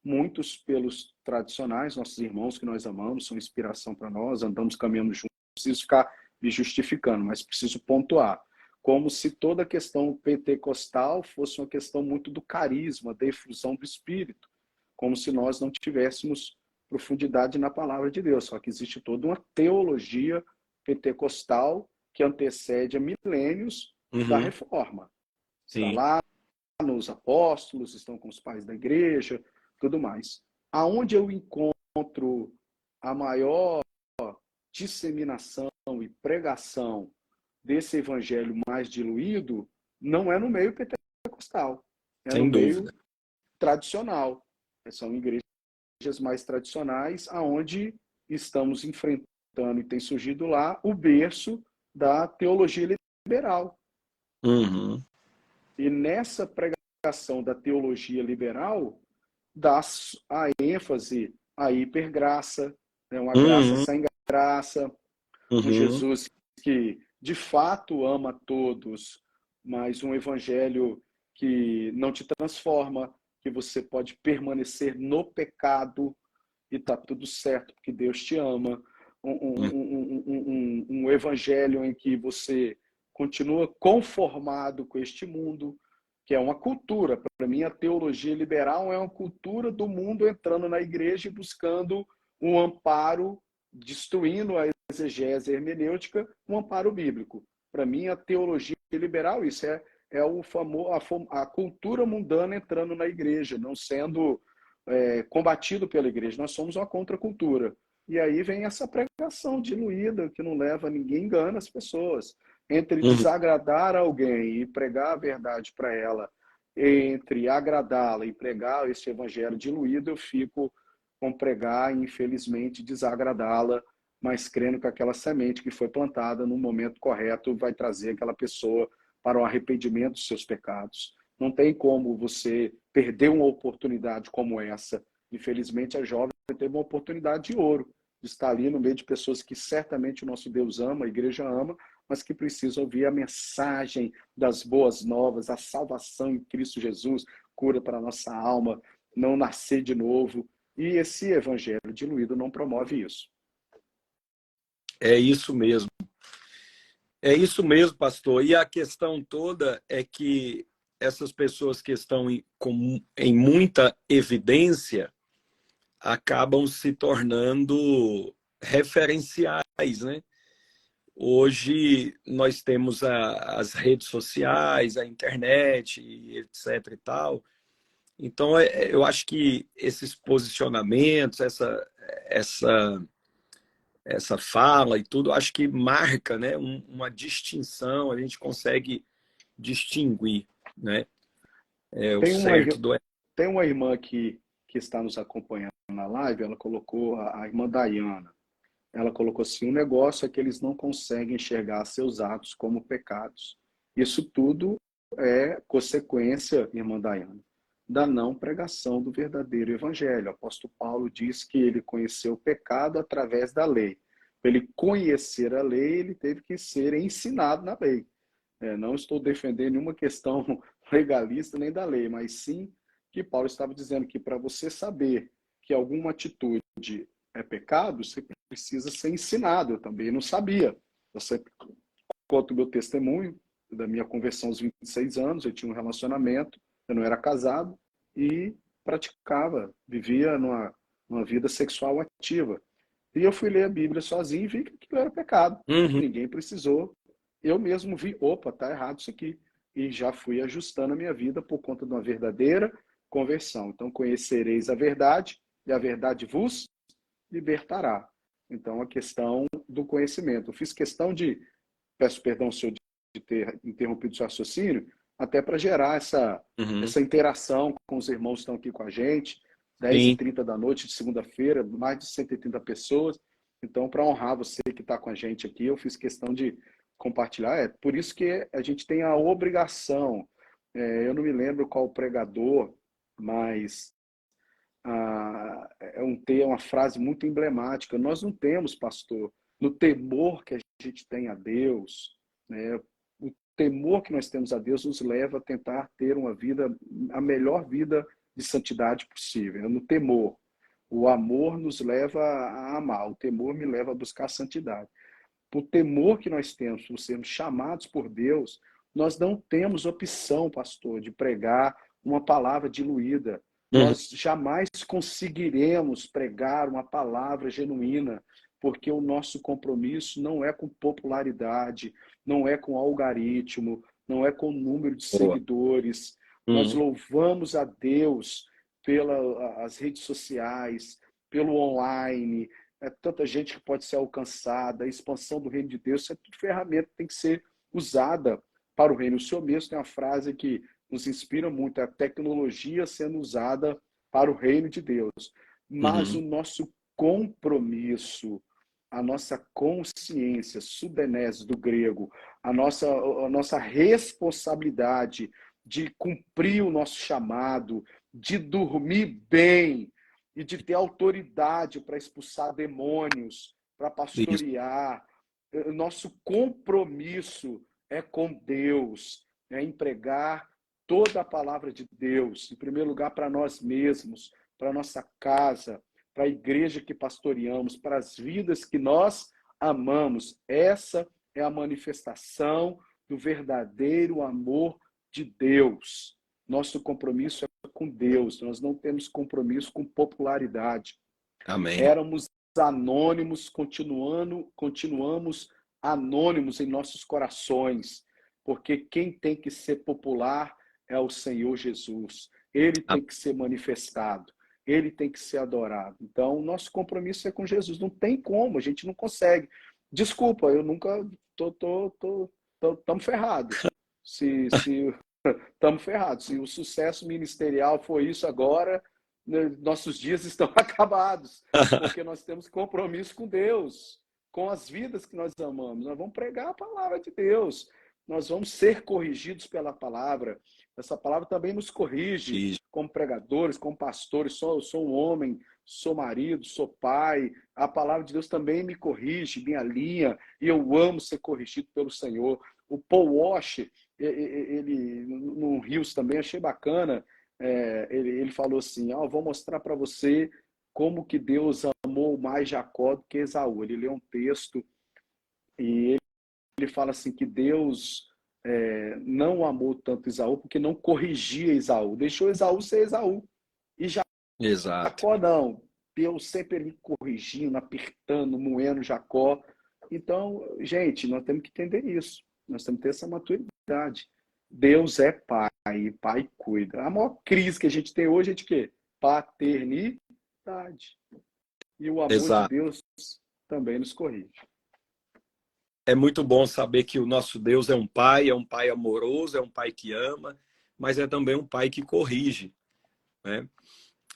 muitos pelos tradicionais, nossos irmãos que nós amamos, são inspiração para nós, andamos caminhando juntos, não preciso ficar me justificando, mas preciso pontuar. Como se toda a questão pentecostal fosse uma questão muito do carisma, da efusão do Espírito, como se nós não tivéssemos profundidade na palavra de Deus, só que existe toda uma teologia pentecostal que antecede a milênios da reforma. Está lá nos apóstolos, estão com os pais da igreja, tudo mais. Aonde eu encontro a maior disseminação e pregação desse evangelho mais diluído, não é no meio pentecostal, é Sem no dúvida. meio tradicional. São igrejas mais tradicionais, aonde estamos enfrentando, e tem surgido lá, o berço da teologia liberal. Uhum. E nessa pregação da teologia liberal, dá a ênfase à hipergraça, né? Uma graça sem graça, um Jesus que de fato ama todos, mas um evangelho que não te transforma, que você pode permanecer no pecado e tá tudo certo, porque Deus te ama. Um evangelho em que você continua conformado com este mundo, que é uma cultura. Para mim, a teologia liberal é uma cultura do mundo entrando na igreja e buscando um amparo, destruindo a exegese hermenêutica, um amparo bíblico. Para mim, a teologia liberal, isso é o famoso, a cultura mundana entrando na igreja, não sendo combatido pela igreja. Nós somos uma contracultura. E aí vem essa pregação diluída, que não leva ninguém, engana as pessoas. Entre desagradar alguém e pregar a verdade para ela, entre agradá-la e pregar esse evangelho diluído, eu fico com pregar e, infelizmente, desagradá-la, mas crendo que aquela semente que foi plantada no momento correto vai trazer aquela pessoa para o arrependimento dos seus pecados. Não tem como você perder uma oportunidade como essa. Infelizmente, a jovem teve uma oportunidade de ouro, de estar ali no meio de pessoas que certamente o nosso Deus ama, a igreja ama, mas que precisam ouvir a mensagem das boas novas, a salvação em Cristo Jesus, cura para a nossa alma, não nascer de novo. E esse evangelho diluído não promove isso. É isso mesmo. É isso mesmo, pastor. E a questão toda é que essas pessoas que estão em muita evidência acabam se tornando referenciais, né? Hoje nós temos as redes sociais, a internet, etc. e tal. Então, eu acho que esses posicionamentos, essa fala e tudo, acho que marca, né, uma distinção, a gente consegue distinguir, né, o certo do errado. Tem uma irmã que está nos acompanhando na live, ela colocou, a irmã Dayana, ela colocou assim, o negócio é que eles não conseguem enxergar seus atos como pecados. Isso tudo é consequência, irmã Dayana, da não pregação do verdadeiro evangelho. O apóstolo Paulo diz que ele conheceu o pecado através da lei. Para ele conhecer a lei, ele teve que ser ensinado na lei. Não estou defendendo nenhuma questão legalista nem da lei, mas sim que Paulo estava dizendo que para você saber que alguma atitude é pecado, você precisa ser ensinado. Eu também não sabia. Eu sempre conto o meu testemunho da minha conversão aos 26 anos, eu tinha um relacionamento, eu não era casado e praticava, vivia numa vida sexual ativa. E eu fui ler a Bíblia sozinho e vi que aquilo era pecado. Ninguém precisou. Eu mesmo vi, opa, tá errado isso aqui. E já fui ajustando a minha vida por conta de uma verdadeira conversão. Então, conhecereis a verdade e a verdade vos libertará. Então, a questão do conhecimento. Eu fiz questão peço perdão, senhor, de ter interrompido o seu raciocínio, até para gerar essa interação com os irmãos que estão aqui com a gente, 10h30 da noite de segunda-feira, mais de 130 pessoas. Então, para honrar você que está com a gente aqui, eu fiz questão de compartilhar. É por isso que a gente tem a obrigação. Eu não me lembro qual pregador, mas é uma frase muito emblemática. Nós não temos, pastor, no temor que a gente tem a Deus, né? O temor que nós temos a Deus nos leva a tentar ter uma vida, a melhor vida de santidade possível. No temor. O amor nos leva a amar, o temor me leva a buscar a santidade. O temor que nós temos por sermos chamados por Deus, nós não temos opção, pastor, de pregar uma palavra diluída. Nós jamais conseguiremos pregar uma palavra genuína, porque o nosso compromisso não é com popularidade, não é com algoritmo, não é com o número de seguidores. Nós louvamos a Deus pelas redes sociais, pelo online, tanta gente que pode ser alcançada, a expansão do reino de Deus, isso é tudo ferramenta que tem que ser usada para o reino. O senhor mesmo tem uma frase que nos inspira muito, a tecnologia sendo usada para o reino de Deus. Mas o nosso compromisso, a nossa consciência, subenese do grego, a nossa responsabilidade de cumprir o nosso chamado, de dormir bem e de ter autoridade para expulsar demônios, para pastorear. Nosso compromisso é com Deus, é empregar toda a palavra de Deus, em primeiro lugar para nós mesmos, para nossa casa, para a igreja que pastoreamos, para as vidas que nós amamos. Essa é a manifestação do verdadeiro amor de Deus. Nosso compromisso é com Deus. Nós não temos compromisso com popularidade. Amém. Éramos anônimos, continuamos anônimos em nossos corações, porque quem tem que ser popular é o Senhor Jesus. Ele tem que ser manifestado, ele tem que ser adorado. Então, nosso compromisso é com Jesus. Não tem como, a gente não consegue. Desculpa, eu nunca estamos ferrados. Estamos ferrados. Se o sucesso ministerial for isso agora, nossos dias estão acabados, porque nós temos compromisso com Deus, com as vidas que nós amamos. Nós vamos pregar a palavra de Deus, nós vamos ser corrigidos pela palavra. Essa palavra também nos corrige como pregadores, como pastores. Sou um homem, sou marido, sou pai. A palavra de Deus também me corrige, me alinha, e eu amo ser corrigido pelo Senhor. O Paul Walsh, ele no Rios também, achei bacana. Ele falou assim: vou mostrar para você como que Deus amou mais Jacó do que Esaú. Ele lê um texto e ele fala assim que Deus não amou tanto Esaú porque não corrigia Esaú. Deixou Esaú ser Esaú. E Jacó não. Deus sempre me corrigindo, apertando, moendo Jacó. Então, gente, nós temos que entender isso. Nós temos que ter essa maturidade. Deus é pai, e pai cuida. A maior crise que a gente tem hoje é de quê? Paternidade. E o amor de Deus também nos corrige. É muito bom saber que o nosso Deus é um pai amoroso, é um pai que ama, mas é também um pai que corrige, né?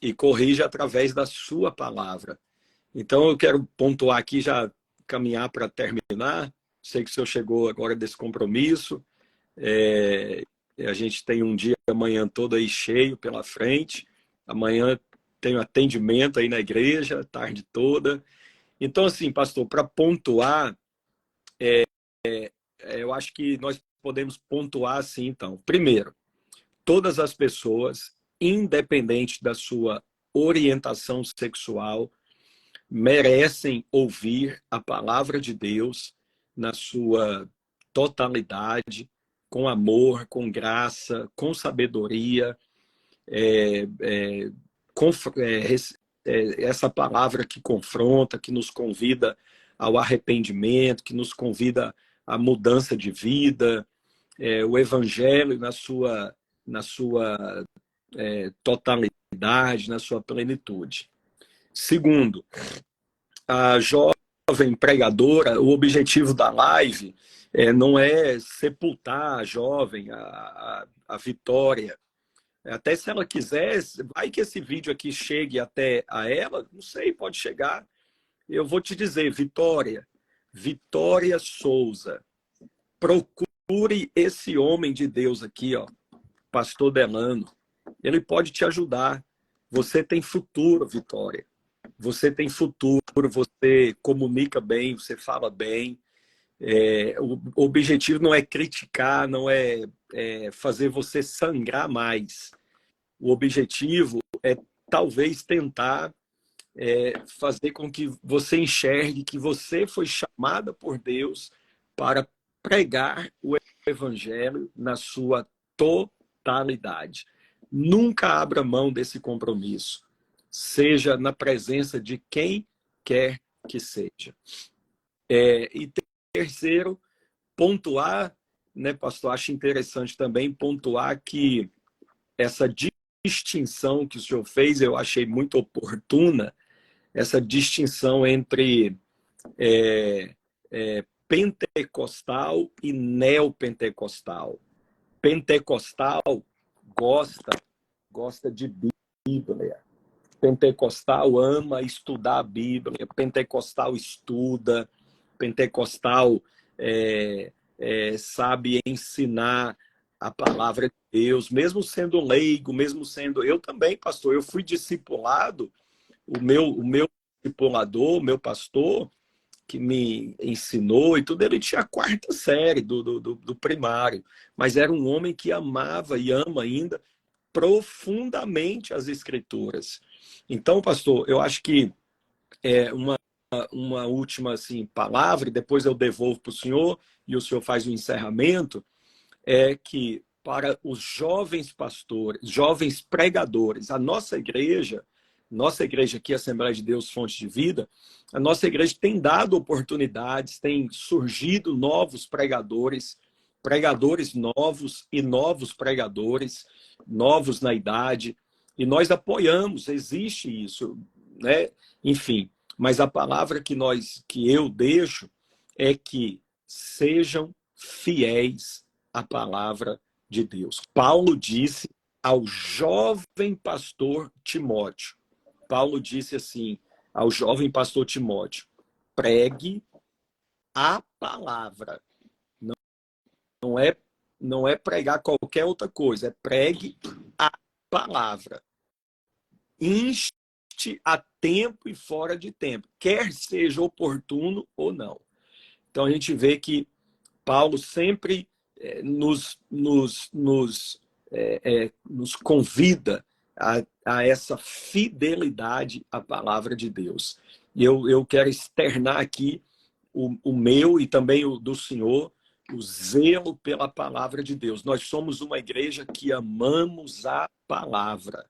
E corrige através da sua palavra. Então eu quero pontuar aqui, já caminhar para terminar. Sei que o senhor chegou agora desse compromisso. A gente tem um dia amanhã todo aí cheio pela frente. Amanhã tem um atendimento aí na igreja, a tarde toda. Então, assim, pastor, para pontuar, eu acho que nós podemos pontuar assim, então. Primeiro, todas as pessoas, independente da sua orientação sexual, merecem ouvir a palavra de Deus na sua totalidade, com amor, com graça, com sabedoria, essa palavra que confronta, que nos convida ao arrependimento, que nos convida à mudança de vida, o evangelho na sua totalidade, na sua plenitude. Segundo, a jovem pregadora, o objetivo da live não é sepultar a jovem, a Vitória. Até se ela quiser, vai que esse vídeo aqui chegue até a ela, não sei, pode chegar. Eu vou te dizer, Vitória Souza, procure esse homem de Deus aqui, ó, pastor Delano. Ele pode te ajudar. Você tem futuro, Vitória. Você tem futuro, você comunica bem, você fala bem. O objetivo não é criticar, não é fazer você sangrar mais. O objetivo é talvez tentar fazer com que você enxergue que você foi chamada por Deus para pregar o evangelho na sua totalidade. Nunca abra mão desse compromisso, seja na presença de quem quer que seja. E terceiro, pontuar, né, pastor, acho interessante também pontuar que essa distinção que o senhor fez, eu achei muito oportuna, essa distinção entre pentecostal e neopentecostal. Pentecostal gosta de Bíblia. Pentecostal ama estudar a Bíblia. Pentecostal estuda. Pentecostal sabe ensinar a palavra de Deus, mesmo sendo leigo, mesmo sendo... Eu também, pastor, eu fui discipulado. O meu discipulador, o meu pastor, que me ensinou e tudo, ele tinha a 4ª série do primário, mas era um homem que amava e ama ainda profundamente as Escrituras. Então, pastor, eu acho que uma última assim, palavra, e depois eu devolvo para o senhor, e o senhor faz o encerramento, é que para os jovens pastores, jovens pregadores. A nossa igreja aqui, Assembleia de Deus Fonte de Vida, a nossa igreja tem dado oportunidades, tem surgido novos pregadores, pregadores novos e novos pregadores, novos na idade, e nós apoiamos, existe isso, né? Enfim, mas a palavra que eu deixo é que sejam fiéis à palavra de Deus. Paulo disse ao jovem pastor Timóteo, Paulo disse assim ao jovem pastor Timóteo: pregue a palavra. Não é pregar qualquer outra coisa, é pregue a palavra. Inste a tempo e fora de tempo, quer seja oportuno ou não. Então a gente vê que Paulo sempre nos convida a essa fidelidade à palavra de Deus. E eu quero externar aqui o meu e também o do Senhor, o zelo pela palavra de Deus. Nós somos uma igreja que amamos a palavra,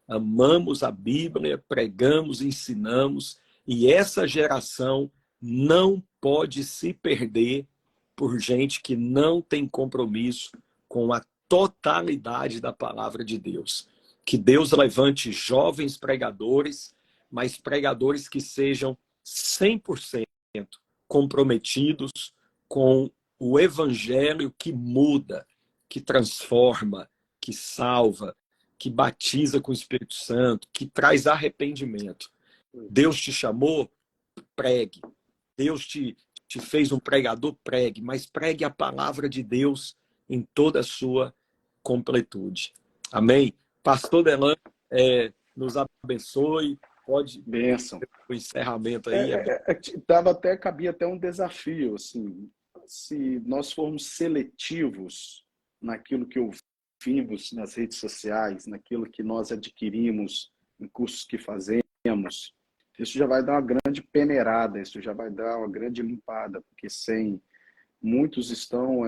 amamos a Bíblia, pregamos, ensinamos, e essa geração não pode se perder por gente que não tem compromisso com a totalidade da palavra de Deus. Que Deus levante jovens pregadores, mas pregadores que sejam 100% comprometidos com o evangelho que muda, que transforma, que salva, que batiza com o Espírito Santo, que traz arrependimento. Deus te chamou, pregue. Deus te fez um pregador, pregue, mas pregue a palavra de Deus em toda a sua completude. Amém? Pastor Delan, nos abençoe. Pode Bênção. o encerramento aí. Cabia até um desafio, assim, se nós formos seletivos naquilo que ouvimos nas redes sociais, naquilo que nós adquirimos em cursos que fazemos, isso já vai dar uma grande peneirada, isso já vai dar uma grande limpada, porque muitos estão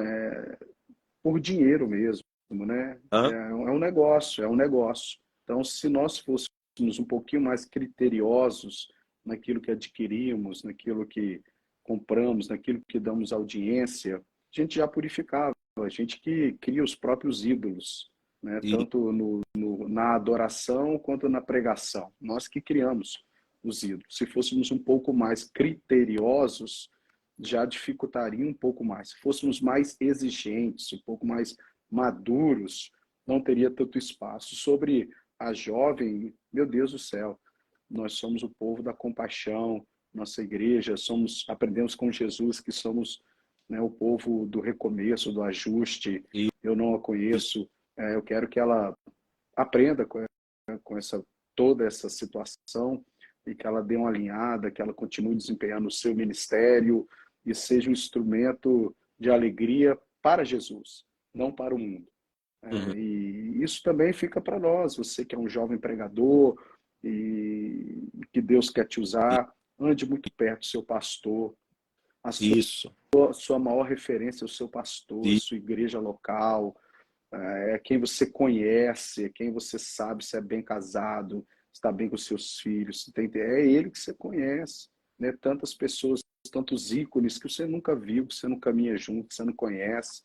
por dinheiro mesmo, né? É um negócio, é um negócio. Então, se nós fôssemos um pouquinho mais criteriosos naquilo que adquirimos, naquilo que compramos, naquilo que damos audiência, a gente já purificava, a gente que cria os próprios ídolos, né? Tanto na adoração quanto na pregação. Nós que criamos os ídolos. Se fôssemos um pouco mais criteriosos, já dificultaria um pouco mais. Se fôssemos mais exigentes, um pouco mais maduros, não teria tanto espaço. Sobre a jovem, meu Deus do céu, nós somos o povo da compaixão, nossa igreja, aprendemos com Jesus que somos, né, o povo do recomeço, do ajuste. Eu não a conheço, eu quero que ela aprenda com toda essa situação e que ela dê uma alinhada, que ela continue desempenhando o seu ministério e seja um instrumento de alegria para Jesus, não para o mundo. E isso também fica para nós, você que é um jovem pregador e que Deus quer te usar, ande muito perto do seu pastor. A sua maior referência é o seu pastor, a sua igreja local, é quem você conhece, é quem você sabe se é bem casado, está bem com seus filhos, é ele que você conhece, né? Tantas pessoas, tantos ícones que você nunca viu, que você não caminha junto, que você não conhece,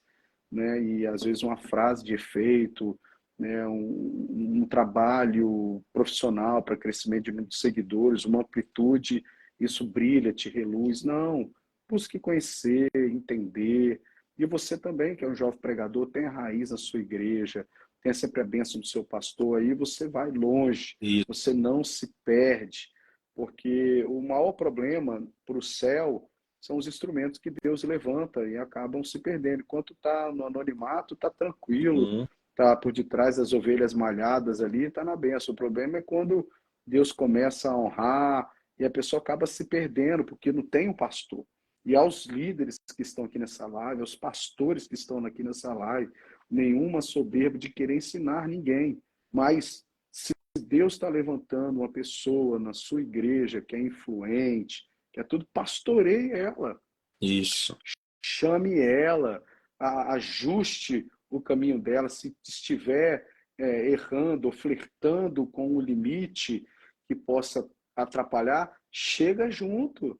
né? E às vezes uma frase de efeito, né? Um trabalho profissional para crescimento de seguidores, uma amplitude, isso brilha, te reluz. Não, busque conhecer, entender. E você também, que é um jovem pregador, tem a raiz na sua igreja, tem sempre a bênção do seu pastor, aí você vai longe, você não se perde, porque o maior problema para o céu são os instrumentos que Deus levanta e acabam se perdendo. Enquanto está no anonimato, está tranquilo, está por detrás das ovelhas malhadas ali, está na bênção. O problema é quando Deus começa a honrar e a pessoa acaba se perdendo, porque não tem um pastor. E aos líderes que estão aqui nessa live, aos pastores que estão aqui nessa live, nenhuma soberba de querer ensinar ninguém. Mas se Deus está levantando uma pessoa na sua igreja que é influente, que é tudo, pastoreie ela. Isso. Chame ela, ajuste o caminho dela, se estiver errando ou flertando com o limite que possa atrapalhar, chega junto,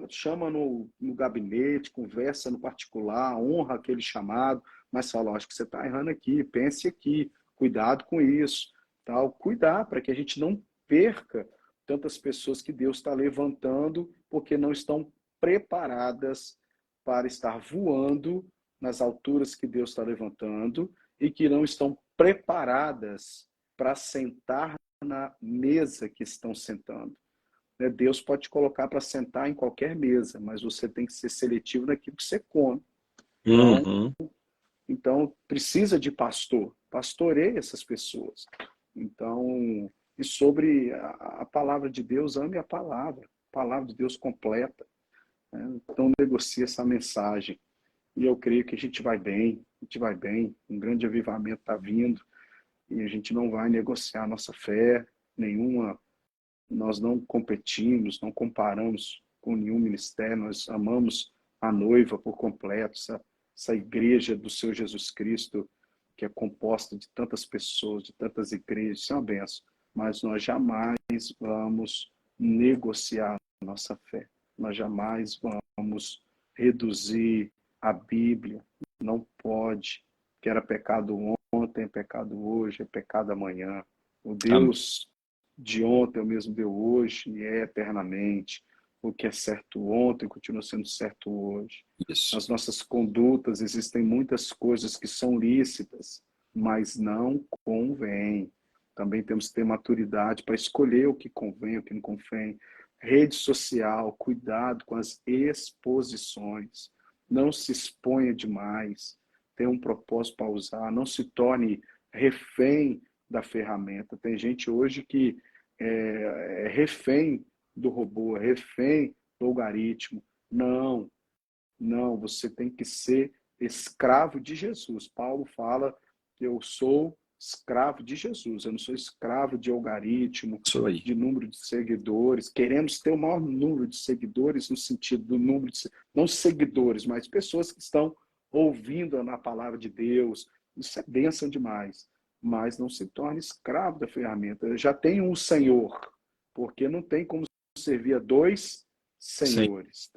chama no gabinete, conversa no particular, honra aquele chamado, mas fala, acho que você está errando aqui, pense aqui, cuidado com isso, tal. Cuidar para que a gente não perca tantas pessoas que Deus está levantando porque não estão preparadas para estar voando nas alturas que Deus está levantando e que não estão preparadas para sentar na mesa que estão sentando. Deus pode te colocar para sentar em qualquer mesa, mas você tem que ser seletivo naquilo que você come. Então precisa de pastor. Pastoreie essas pessoas. Então, e sobre a palavra de Deus, ame a palavra de Deus completa. Então, negocie essa mensagem. E eu creio que a gente vai bem, um grande avivamento está vindo, e a gente não vai negociar a nossa fé nenhuma, nós não competimos, não comparamos com nenhum ministério, nós amamos a noiva por completo, essa igreja do Senhor Jesus Cristo, que é composta de tantas pessoas, de tantas igrejas, isso é uma benção, mas nós jamais vamos negociar a nossa fé, nós jamais vamos reduzir a Bíblia, não pode, que era pecado ontem, é pecado hoje, é pecado amanhã. O Deus de ontem é o mesmo Deus hoje e é eternamente. O que é certo ontem continua sendo certo hoje. Isso. Nas nossas condutas existem muitas coisas que são lícitas, mas não convém. Também temos que ter maturidade para escolher o que convém, o que não convém. Rede social, cuidado com as exposições. Não se exponha demais, tenha um propósito para usar, não se torne refém da ferramenta. Tem gente hoje que é refém do robô, é refém do algoritmo. Não, você tem que ser escravo de Jesus. Paulo fala que eu sou escravo de Jesus, eu não sou escravo de algoritmo, de número de seguidores. Queremos ter o maior número de seguidores no sentido do número de não seguidores, mas pessoas que estão ouvindo na palavra de Deus. Isso é bênção demais, mas não se torne escravo da ferramenta. Eu já tenho um Senhor, porque não tem como servir a dois senhores.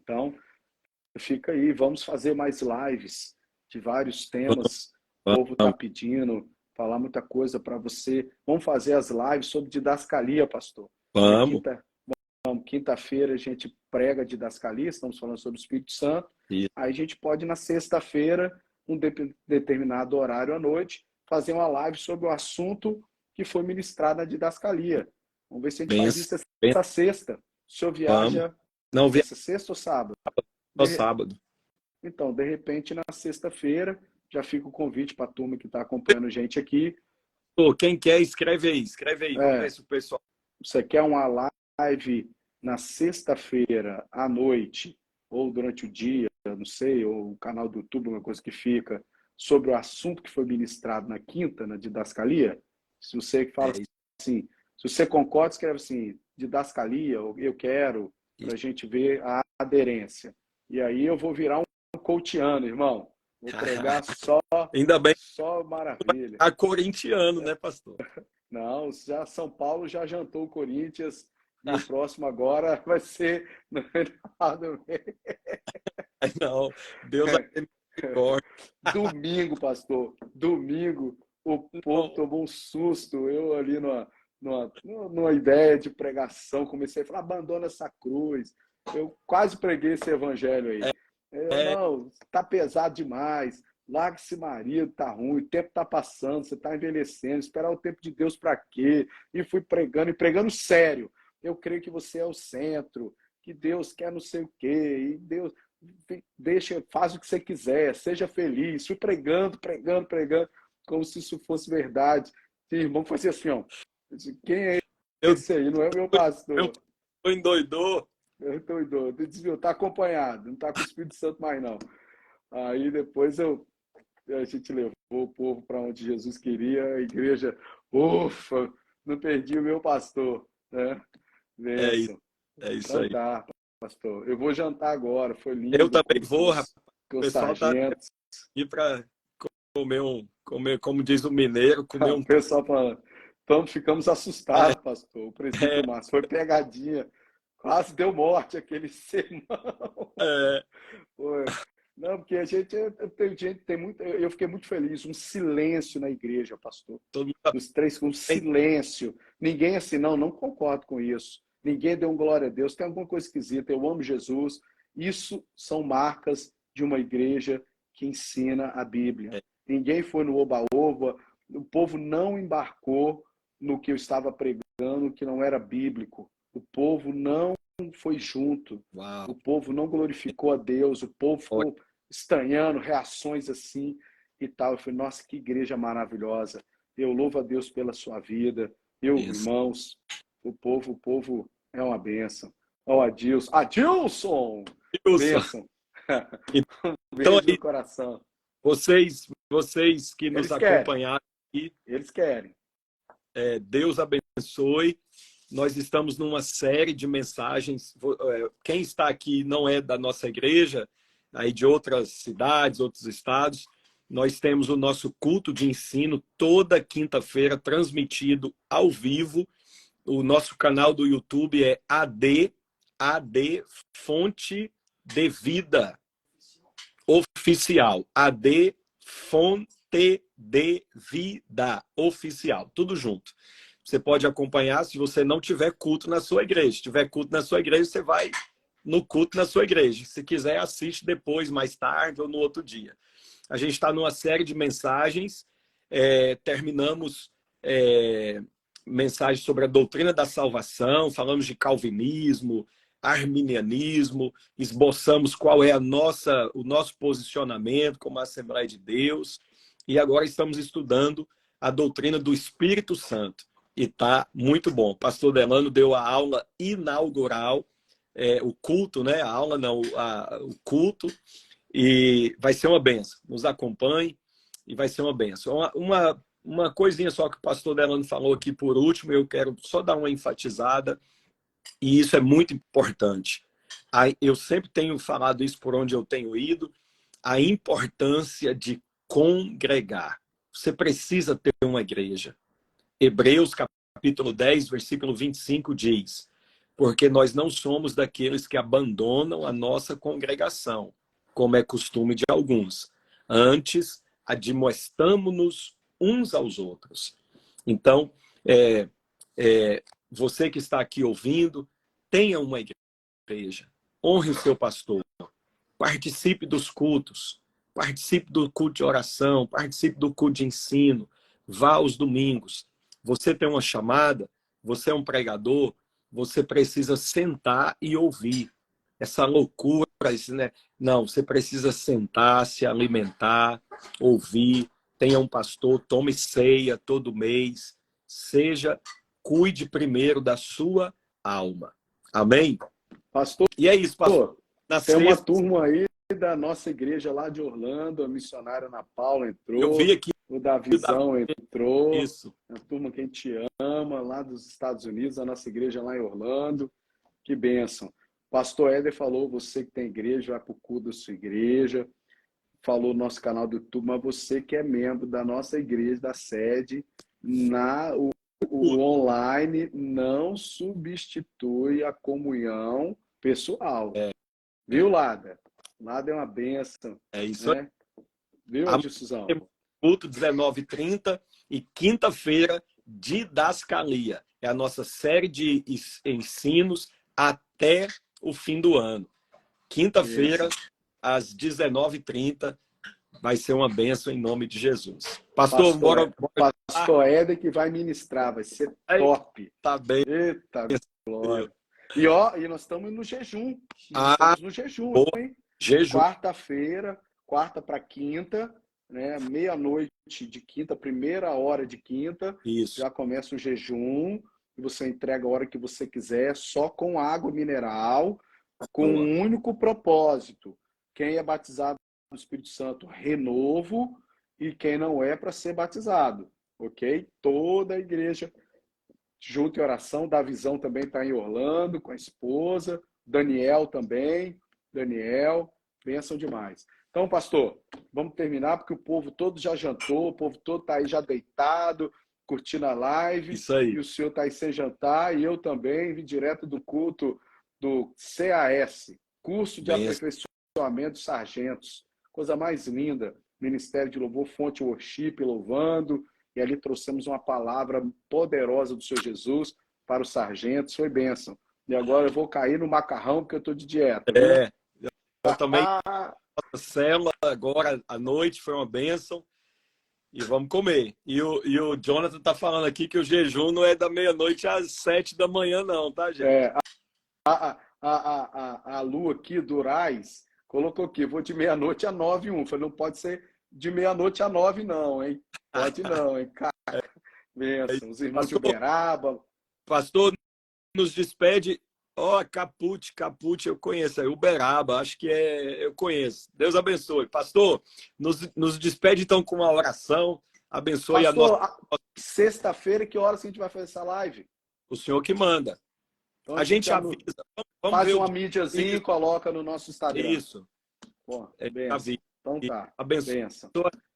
Então, fica aí, vamos fazer mais lives de vários temas. O povo está pedindo, falar muita coisa para você. Vamos fazer as lives sobre didascalia, pastor. Vamos. Quinta-feira a gente prega didascalia, estamos falando sobre o Espírito Santo. Isso. Aí a gente pode, na sexta-feira, um determinado horário à noite, fazer uma live sobre o assunto que foi ministrado na didascalia. Vamos ver se a gente faz isso essa sexta. O senhor viaja essa sexta ou sábado? Sábado. Então, de repente, na sexta-feira, já fica o convite para a turma que está acompanhando a gente aqui. Quem quer, escreve aí. Vamos ver se o pessoal... Você quer uma live na sexta-feira à noite, ou durante o dia, não sei, ou o canal do YouTube, uma coisa que fica, sobre o assunto que foi ministrado na quinta, na didascalia? Se você fala assim, se você concorda, escreve assim, didascalia, eu quero, para a gente ver a aderência. E aí eu vou virar um coachiano, irmão. Vou pregar só, ainda bem, só maravilha. A corintiano, né, pastor? Não, já São Paulo já jantou o Corinthians e o próximo agora vai ser no final do mês. Não, Deus Domingo, pastor. Domingo, o povo tomou um susto. Eu ali numa ideia de pregação, comecei a falar, abandona essa cruz. Eu quase preguei esse evangelho aí. Não, tá pesado demais. Larga esse marido, tá ruim, o tempo tá passando, você tá envelhecendo, esperar o tempo de Deus para quê? E fui pregando, e pregando sério. Eu creio que você é o centro, que Deus quer não sei o quê, e Deus faz o que você quiser, seja feliz. Fui pregando, como se isso fosse verdade. O irmão foi assim, ó, quem é esse aí? Não é meu pastor. Eu endoidou. Eu tô doido. Desviou, tá acompanhado, não tá com o Espírito Santo mais não. Aí depois a gente levou o povo para onde Jesus queria, a igreja, ufa, não perdi o meu pastor, né? É isso aí. Tá, pastor. Eu vou jantar agora, foi lindo. Eu também vou, rapaz. Com os sargentos. ir para comer, como diz o mineiro, comer O pessoal fala, então ficamos assustados, pastor. O presbítero Márcio foi pegadinha. Quase deu morte aquele sermão. Foi. Não, porque eu fiquei muito feliz. Um silêncio na igreja, pastor. todo mundo Dos três, um silêncio. Ninguém assim, não concordo com isso. Ninguém deu um glória a Deus. Tem alguma coisa esquisita. Eu amo Jesus. Isso são marcas de uma igreja que ensina a Bíblia. Ninguém foi no oba-oba. O povo não embarcou no que eu estava pregando, que não era bíblico. O povo não foi junto. Uau. O povo não glorificou a Deus. O povo ficou estranhando, reações assim e tal. Eu falei, nossa, que igreja maravilhosa. Eu louvo a Deus pela sua vida. Irmãos, o povo é uma bênção. Ó, Adilson! Bênção. Um Então, beijo no coração. Vocês que nos acompanharam aqui, eles querem. Deus abençoe. Nós estamos numa série de mensagens. Quem está aqui não é da nossa igreja, aí de outras cidades, outros estados. Nós temos o nosso culto de ensino toda quinta-feira, transmitido ao vivo. O nosso canal do YouTube é AD Fonte de Vida Oficial. AD Fonte de Vida Oficial. Tudo junto. Você pode acompanhar se você não tiver culto na sua igreja. Se tiver culto na sua igreja, você vai no culto na sua igreja. Se quiser, assiste depois, mais tarde ou no outro dia. A gente está numa série de mensagens. Terminamos mensagens sobre a doutrina da salvação, falamos de calvinismo, arminianismo, esboçamos qual é o nosso posicionamento como Assembleia de Deus. E agora estamos estudando a doutrina do Espírito Santo. E está muito bom. O pastor Delano deu a aula inaugural, o culto, né? A aula não, o culto. E vai ser uma benção. Nos acompanhe e vai ser uma benção. Uma coisinha só que o pastor Delano falou aqui por último, eu quero só dar uma enfatizada, e isso é muito importante. Eu sempre tenho falado isso por onde eu tenho ido, a importância de congregar. Você precisa ter uma igreja. Hebreus capítulo 10, versículo 25 diz: porque nós não somos daqueles que abandonam a nossa congregação, como é costume de alguns. Antes, admoestamo-nos uns aos outros. Então, você que está aqui ouvindo, tenha uma igreja. Honre o seu pastor. Participe dos cultos. Participe do culto de oração. Participe do culto de ensino. Vá aos domingos. Você tem uma chamada, você é um pregador, você precisa sentar e ouvir. Essa loucura, né? Não, você precisa sentar, se alimentar, ouvir. Tenha um pastor, tome ceia todo mês. Cuide primeiro da sua alma. Amém? Pastor, E é isso, pastor. Tem uma turma aí da nossa igreja lá de Orlando, a missionária Ana Paula entrou. Eu vi aqui. O Davizão entrou. Isso. A turma que a gente ama, lá dos Estados Unidos, a nossa igreja lá em Orlando. Que bênção. Pastor Éder falou, você que tem igreja, vai para o culto da sua igreja. Falou no nosso canal do YouTube, mas você que é membro da nossa igreja, da sede, o online não substitui a comunhão pessoal. Viu, Lada? Lada é uma bênção. É isso aí. Né? Viu, Adilson? Culto 19h30 e quinta-feira, didascalia. É a nossa série de ensinos até o fim do ano. Quinta-feira, às 19h30, vai ser uma bênção em nome de Jesus. Pastor Pastor Éder que vai ministrar, vai ser top. Tá bem. Eita, glória. E nós estamos no jejum. Estamos no jejum, hein? Jejum. Quarta-feira, quarta para quinta, né? Meia-noite de quinta, primeira hora de quinta. Isso. Já começa o jejum. E você entrega a hora que você quiser, só com água mineral, com um único propósito. Quem é batizado no Espírito Santo, renovo, e quem não é, para ser batizado. Ok? Toda a igreja junto em oração. Davizão também está em Orlando com a esposa. Daniel também. Daniel, bênção demais. Então, pastor, vamos terminar, porque o povo todo já jantou, o povo todo está aí já deitado, curtindo a live. Isso aí. E o senhor está aí sem jantar, e eu também vim direto do culto do CAS, Curso de Aperfeiçoamento de Sargentos. Coisa mais linda. Ministério de Louvor, Fonte Worship, louvando. E ali trouxemos uma palavra poderosa do Senhor Jesus para os sargentos. Foi bênção. E agora eu vou cair no macarrão, porque eu estou de dieta. É, eu também. A célula agora à noite foi uma bênção. E vamos comer. E o Jonathan está falando aqui que o jejum não é da meia-noite às 7 da manhã, não, tá, gente? A Lu aqui do Urais colocou aqui, vou de meia-noite a 9 1. Falei, não pode ser de meia-noite a 9 não, hein? Pode não, hein? Cara, bênção. Os irmãos de Uberaba. Pastor, nos despede. Ó, Caput, eu conheço. É Uberaba, acho que eu conheço. Deus abençoe. Pastor, nos despede então com uma oração. Abençoe Pastor, a nossa... Sexta-feira, que horas que a gente vai fazer essa live? O senhor que manda. Então, a gente avisa. Vamos faz ver uma mídiazinha e coloca no nosso Instagram. Isso. Pô, então tá. Abençoe.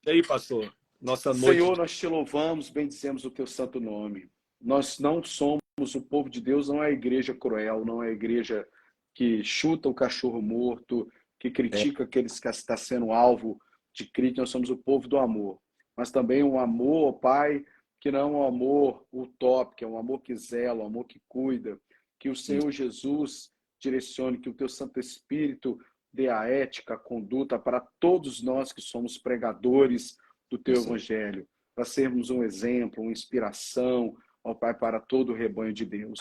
E aí, pastor. Nossa noite. Senhor, nós te louvamos, bendizemos o teu santo nome. Nós não somos o povo de Deus, não é a igreja cruel, não é a igreja que chuta o cachorro morto, que critica aqueles que estão sendo alvo de crítica. Nós somos o povo do amor. Mas também um amor, Pai, que não é um amor utópico, é um amor que zela, um amor que cuida. Que o Senhor Jesus direcione, que o teu Santo Espírito dê a ética, a conduta para todos nós que somos pregadores do teu Evangelho, para sermos um exemplo, uma inspiração, ó Pai, para todo o rebanho de Deus.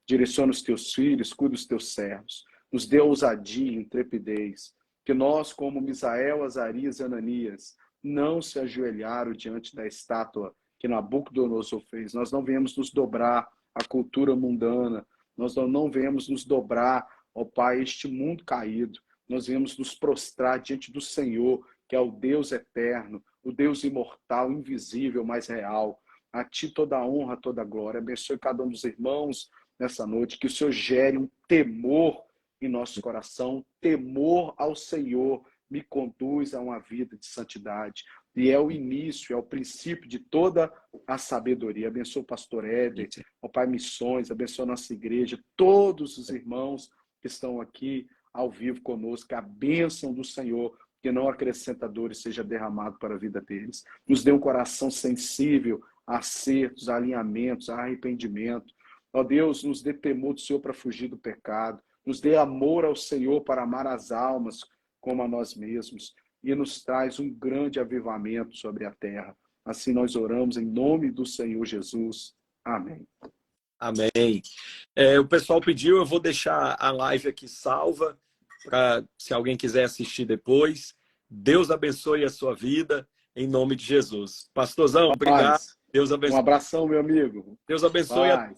Direciona os teus filhos, cuida dos teus servos, nos dê ousadia e intrepidez, que nós, como Misael, Azarias e Ananias, não se ajoelharam diante da estátua que Nabucodonosor fez. Nós não viemos nos dobrar à cultura mundana, nós não viemos nos dobrar, ó Pai, este mundo caído. Nós viemos nos prostrar diante do Senhor, que é o Deus eterno, o Deus imortal, invisível, mas real. A Ti toda a honra, toda a glória. Abençoe cada um dos irmãos nessa noite, que o Senhor gere um temor em nosso coração, temor ao Senhor, me conduz a uma vida de santidade. E é o início, é o princípio de toda a sabedoria. Abençoe o pastor Éder, o Pai Missões, abençoe a nossa igreja, todos os irmãos que estão aqui ao vivo conosco, que a bênção do Senhor, que não acrescenta dores, seja derramado para a vida deles. Nos dê um coração sensível a acertos, a alinhamentos, a arrependimento. Ó Deus, nos dê temor do Senhor para fugir do pecado. Nos dê amor ao Senhor para amar as almas como a nós mesmos. E nos traz um grande avivamento sobre a terra. Assim nós oramos em nome do Senhor Jesus. Amém. Amém. O pessoal pediu, eu vou deixar a live aqui salva, para se alguém quiser assistir depois. Deus abençoe a sua vida, em nome de Jesus. Pastorzão, obrigado. Paz. Deus abençoe. Um abração, meu amigo. Deus abençoe a